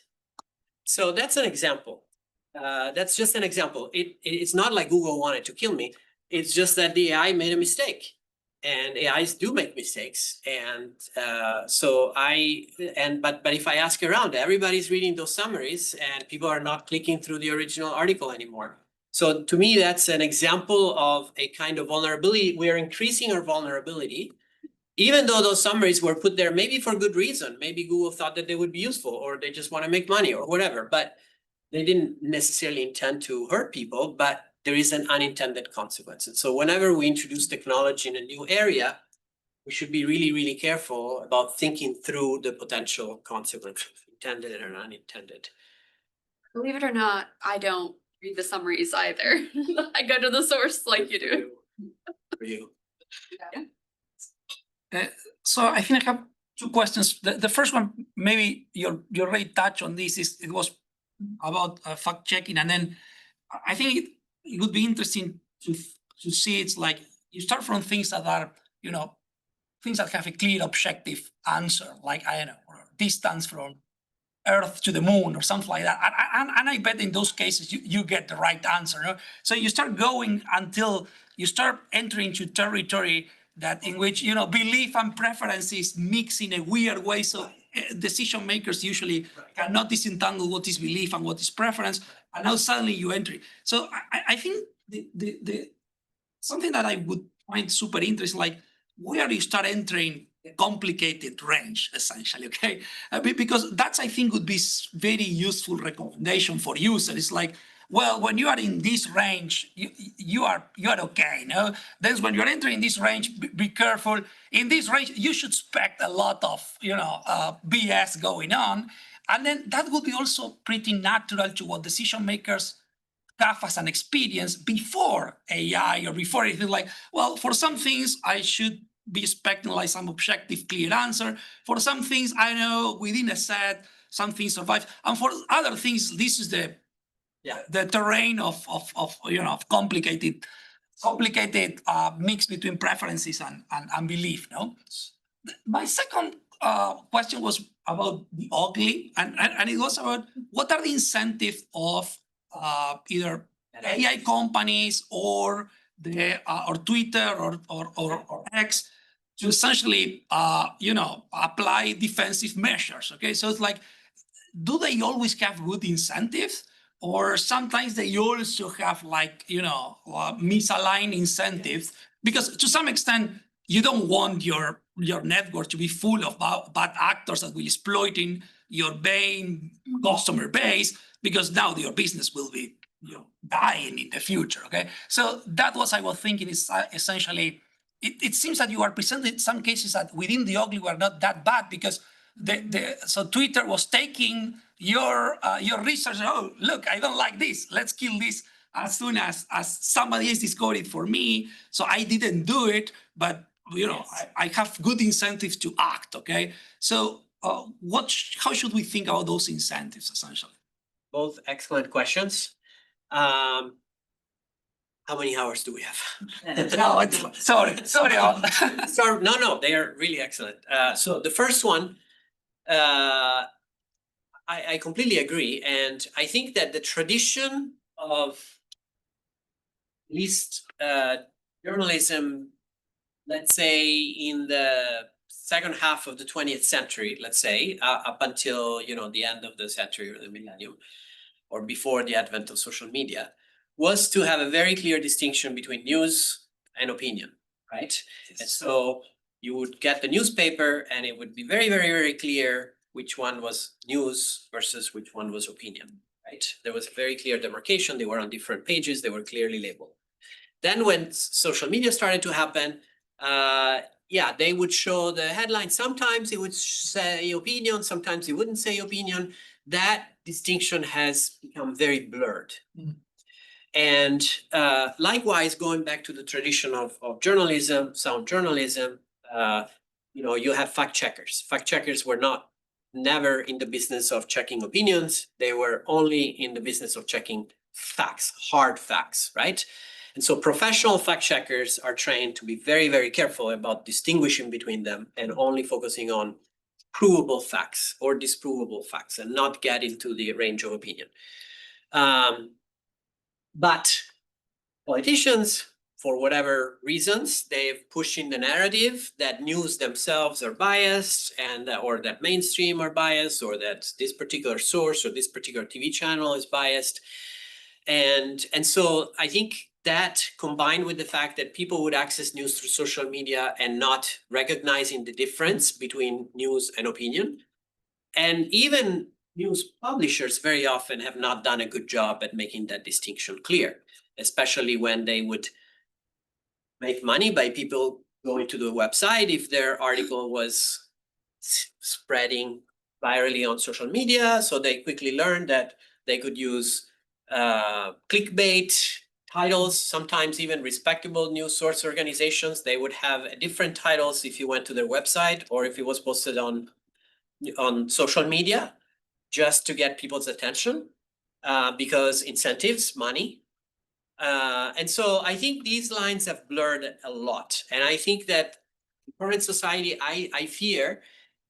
So that's an example. That's just an example. It's not like Google wanted to kill me. It's just that the AI made a mistake, and AIs do make mistakes. And but if I ask around, everybody's reading those summaries, and people are not clicking through the original article anymore. So to me, that's an example of a kind of vulnerability. We're increasing our vulnerability, even though those summaries were put there maybe for good reason. Maybe Google thought that they would be useful, or they just want to make money or whatever, but they didn't necessarily intend to hurt people, but there is an unintended consequence. And so whenever we introduce technology in a new area, we should be really, really careful about thinking through the potential consequences, intended or unintended. Believe it or not, I don't read the summaries either. I go to the source like you do. For you. So I think I have two questions. The first one, maybe you already touched on this, it was about fact checking, and then I think it would be interesting to see. It's like you start from things that are, things that have a clear objective answer, like, I don't know, or distance from Earth to the moon or something like that. And I bet in those cases you get the right answer. No? So you start going until you start entering into territory that in which, belief and preferences mix in a weird way. So decision makers usually cannot disentangle what is belief and what is preference. And now suddenly you enter. So I think the something that I would find super interesting, like where you start entering a complicated range, essentially, okay? Because that's, I think, would be very useful recommendation for users. It's like, well, when you are in this range, you are okay, no? Then when you're entering this range, be careful. In this range, you should expect a lot of, BS going on. And then that would be also pretty natural to what decision makers have as an experience before AI or before anything. Like, well, for some things, I should be expecting like some objective, clear answer. For some things, I know within a set, some things survive. And for other things, this is the terrain of complicated mix between preferences and belief. No, my second question was about the ugly, and it was about what are the incentives of either AI companies or or Twitter or X to essentially apply defensive measures. Okay, so it's like, do they always have good incentives? Or sometimes they also have like, misaligned incentives, because to some extent, you don't want your network to be full of bad actors that will exploiting your main customer base, because now your business will be dying in the future, okay? So that was I was thinking is essentially, it seems that you are presenting some cases that within the ugly were not that bad, because so Twitter was taking your research. Oh, look, I don't like this. Let's kill this as soon as somebody else discovered it for me. So I didn't do it, but I have good incentives to act. Okay, so how should we think about those incentives essentially? Both excellent questions. How many hours do we have? No, sorry. No, they are really excellent. So the first one, I completely agree. And I think that the tradition of at least journalism, let's say in the second half of the 20th century, let's say, up until, the end of the century or the millennium, or before the advent of social media, was to have a very clear distinction between news and opinion, right? Yes. And so you would get the newspaper and it would be very, very, very clear which one was news versus which one was opinion, right? There was a very clear demarcation. They were on different pages. They were clearly labeled. Then when social media started to happen, they would show the headline. Sometimes it would say opinion, sometimes it wouldn't say opinion. That distinction has become very blurred. Mm. And likewise, going back to the tradition of journalism, sound journalism, you have fact checkers. Fact checkers were never in the business of checking opinions. They were only in the business of checking facts, hard facts, right? And so professional fact checkers are trained to be very, very careful about distinguishing between them and only focusing on provable facts or disprovable facts and not get into the range of opinion. But politicians, for whatever reasons, they've pushing the narrative that news themselves are biased or that mainstream are biased or that this particular source or this particular TV channel is biased. And so I think that combined with the fact that people would access news through social media and not recognizing the difference between news and opinion, and even news publishers very often have not done a good job at making that distinction clear, especially when they would make money by people going to the website if their article was spreading virally on social media. So they quickly learned that they could use clickbait titles, sometimes even respectable news source organizations. They would have different titles if you went to their website or if it was posted on social media, just to get people's attention, because incentives, money. And so I think these lines have blurred a lot. And I think that current society, I fear,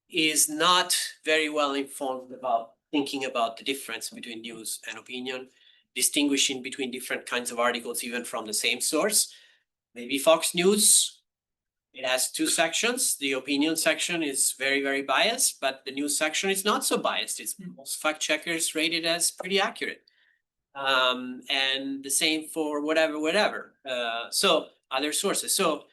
is not very well informed about thinking about the difference between news and opinion, distinguishing between different kinds of articles, even from the same source. Maybe Fox News, it has two sections. The opinion section is very, very biased, but the news section is not so biased. It's most fact checkers rated as pretty accurate. And the same for whatever. So other sources. So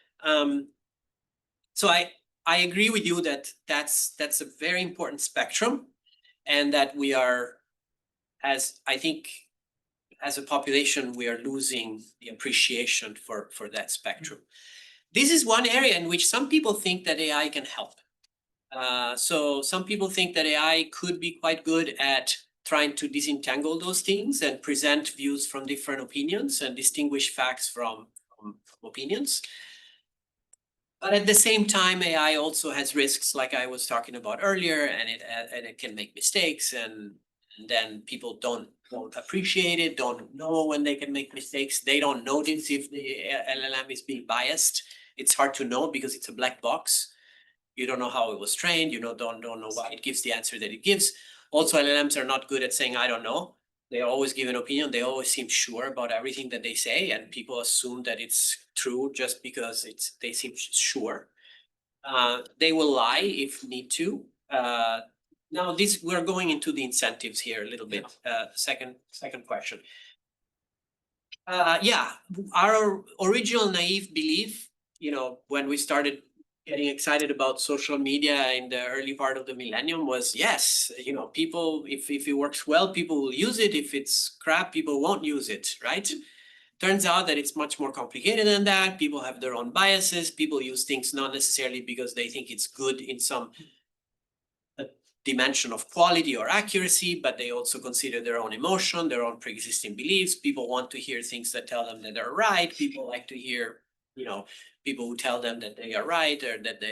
I I agree with you that that's a very important spectrum, and that we are, as I think, as a population, we are losing the appreciation for that spectrum. This is one area in which some people think that AI can help. So some people think that AI could be quite good at trying to disentangle those things and present views from different opinions and distinguish facts from opinions. But at the same time, AI also has risks, like I was talking about earlier, and it can make mistakes, and then people don't appreciate it, don't know when they can make mistakes. They don't notice if the LLM is being biased. It's hard to know because it's a black box. You don't know how it was trained. You don't know why it gives the answer that it gives. Also, LLMs are not good at saying, I don't know. They always give an opinion. They always seem sure about everything that they say, and people assume that it's true just because they seem sure. They will lie if need to. Now we're going into the incentives here a little bit. Second question. Yeah, our original naive belief, when we started getting excited about social media in the early part of the millennium was, yes, people, if it works well, people will use it. If it's crap, people won't use it, right? Turns out that it's much more complicated than that. People have their own biases. People use things not necessarily because they think it's good in some dimension of quality or accuracy, but they also consider their own emotion, their own pre-existing beliefs. People want to hear things that tell them that they're right. People like to hear, people who tell them that they are right, or that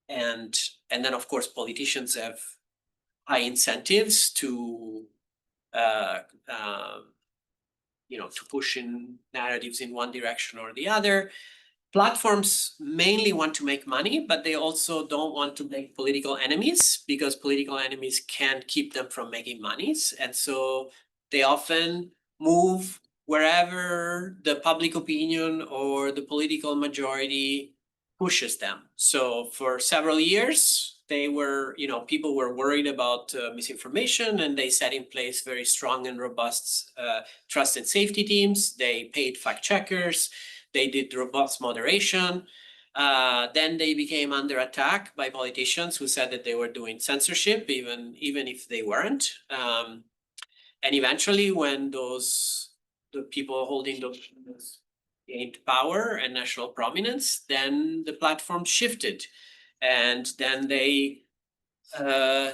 and then of course politicians have high incentives to to push in narratives in one direction or the other. Platforms mainly want to make money, but they also don't want to make political enemies, because political enemies can keep them from making monies. And so they often move wherever the public opinion or the political majority pushes them. So for several years, people were worried about misinformation, and they set in place very strong and robust trust and safety teams. They paid fact checkers. They did robust moderation. Then they became under attack by politicians who said that they were doing censorship, even if they weren't. And eventually, when the people holding those gained power and national prominence, then the platform shifted, and then they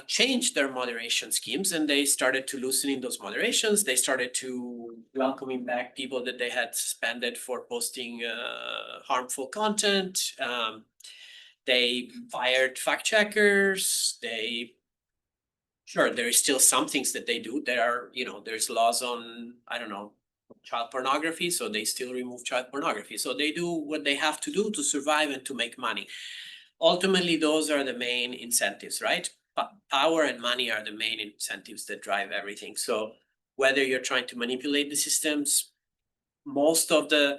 changed their moderation schemes, and they started to loosen those moderations. They started to welcoming back people that they had suspended for posting harmful content. They fired fact checkers. Sure, there is still some things that they do. There are, there's laws on, I don't know, child pornography, so they still remove child pornography. So they do what they have to do to survive and to make money. Ultimately, those are the main incentives, right? Power and money are the main incentives that drive everything. So whether you're trying to manipulate the systems, most of the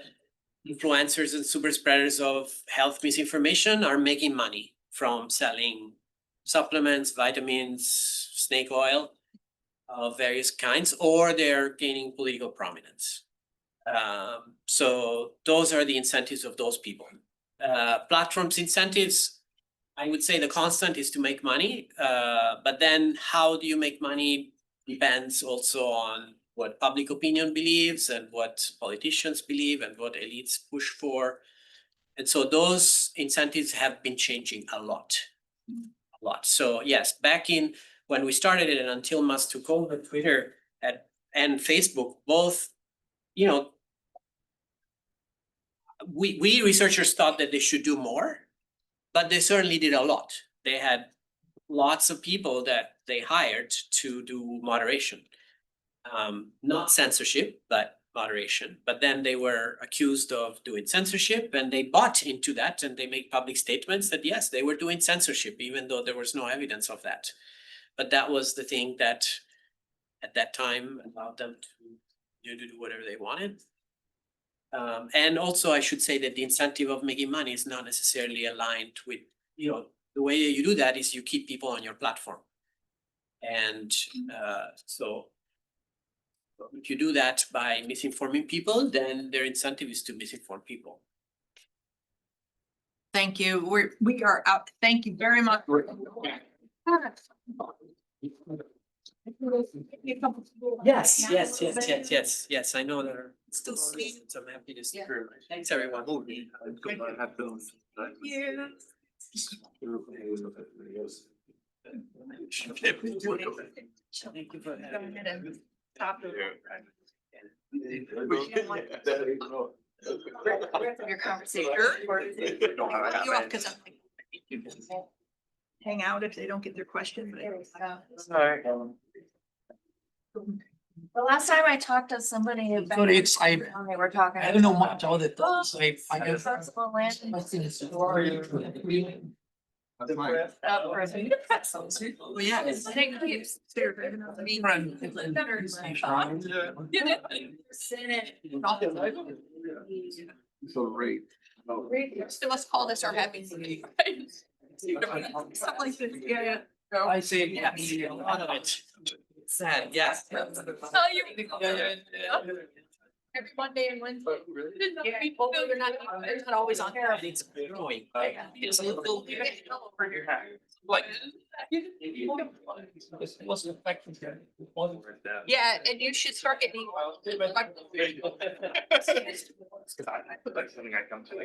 influencers and super spreaders of health misinformation are making money from selling supplements, vitamins, snake oil of various kinds, or they're gaining political prominence. So those are the incentives of those people. Platforms incentives, I would say the constant is to make money, but then how do you make money depends also on what public opinion believes and what politicians believe and what elites push for. And so those incentives have been changing a lot. So yes, back in when we started it and until Musk took over, Twitter and Facebook, both, we researchers thought that they should do more, but they certainly did a lot. They had lots of people that they hired to do moderation. Not censorship, but moderation. But then they were accused of doing censorship, and they bought into that, and they made public statements that yes, they were doing censorship, even though there was no evidence of that. But that was the thing that at that time allowed them to do whatever they wanted. And also I should say that the incentive of making money is not necessarily aligned with, the way you do that is you keep people on your platform. And so if you do that by misinforming people, then their incentive is to misinform people. Thank you. We are out. Thank you very much. Yes, I know that. Still sweet. So I'm happy to see her. Thanks, everyone. Thank you for having me. Your conversation. Hang out if they don't get their question. The last time I talked to somebody about. Sorry, I They were talking. don't know much about the thoughts. I guess. Flexible land. Oh, yeah. Thank you. So let's call this our happy meeting. Something like this, yeah. I say, Yeah, a lot of it. Sad, yes. Tell you. Every Monday and Wednesday. Yeah, people, they're not always on camera. And it's growing. it's a little like. It wasn't effective. Yeah, and you should start getting. Cause I put like something I come to.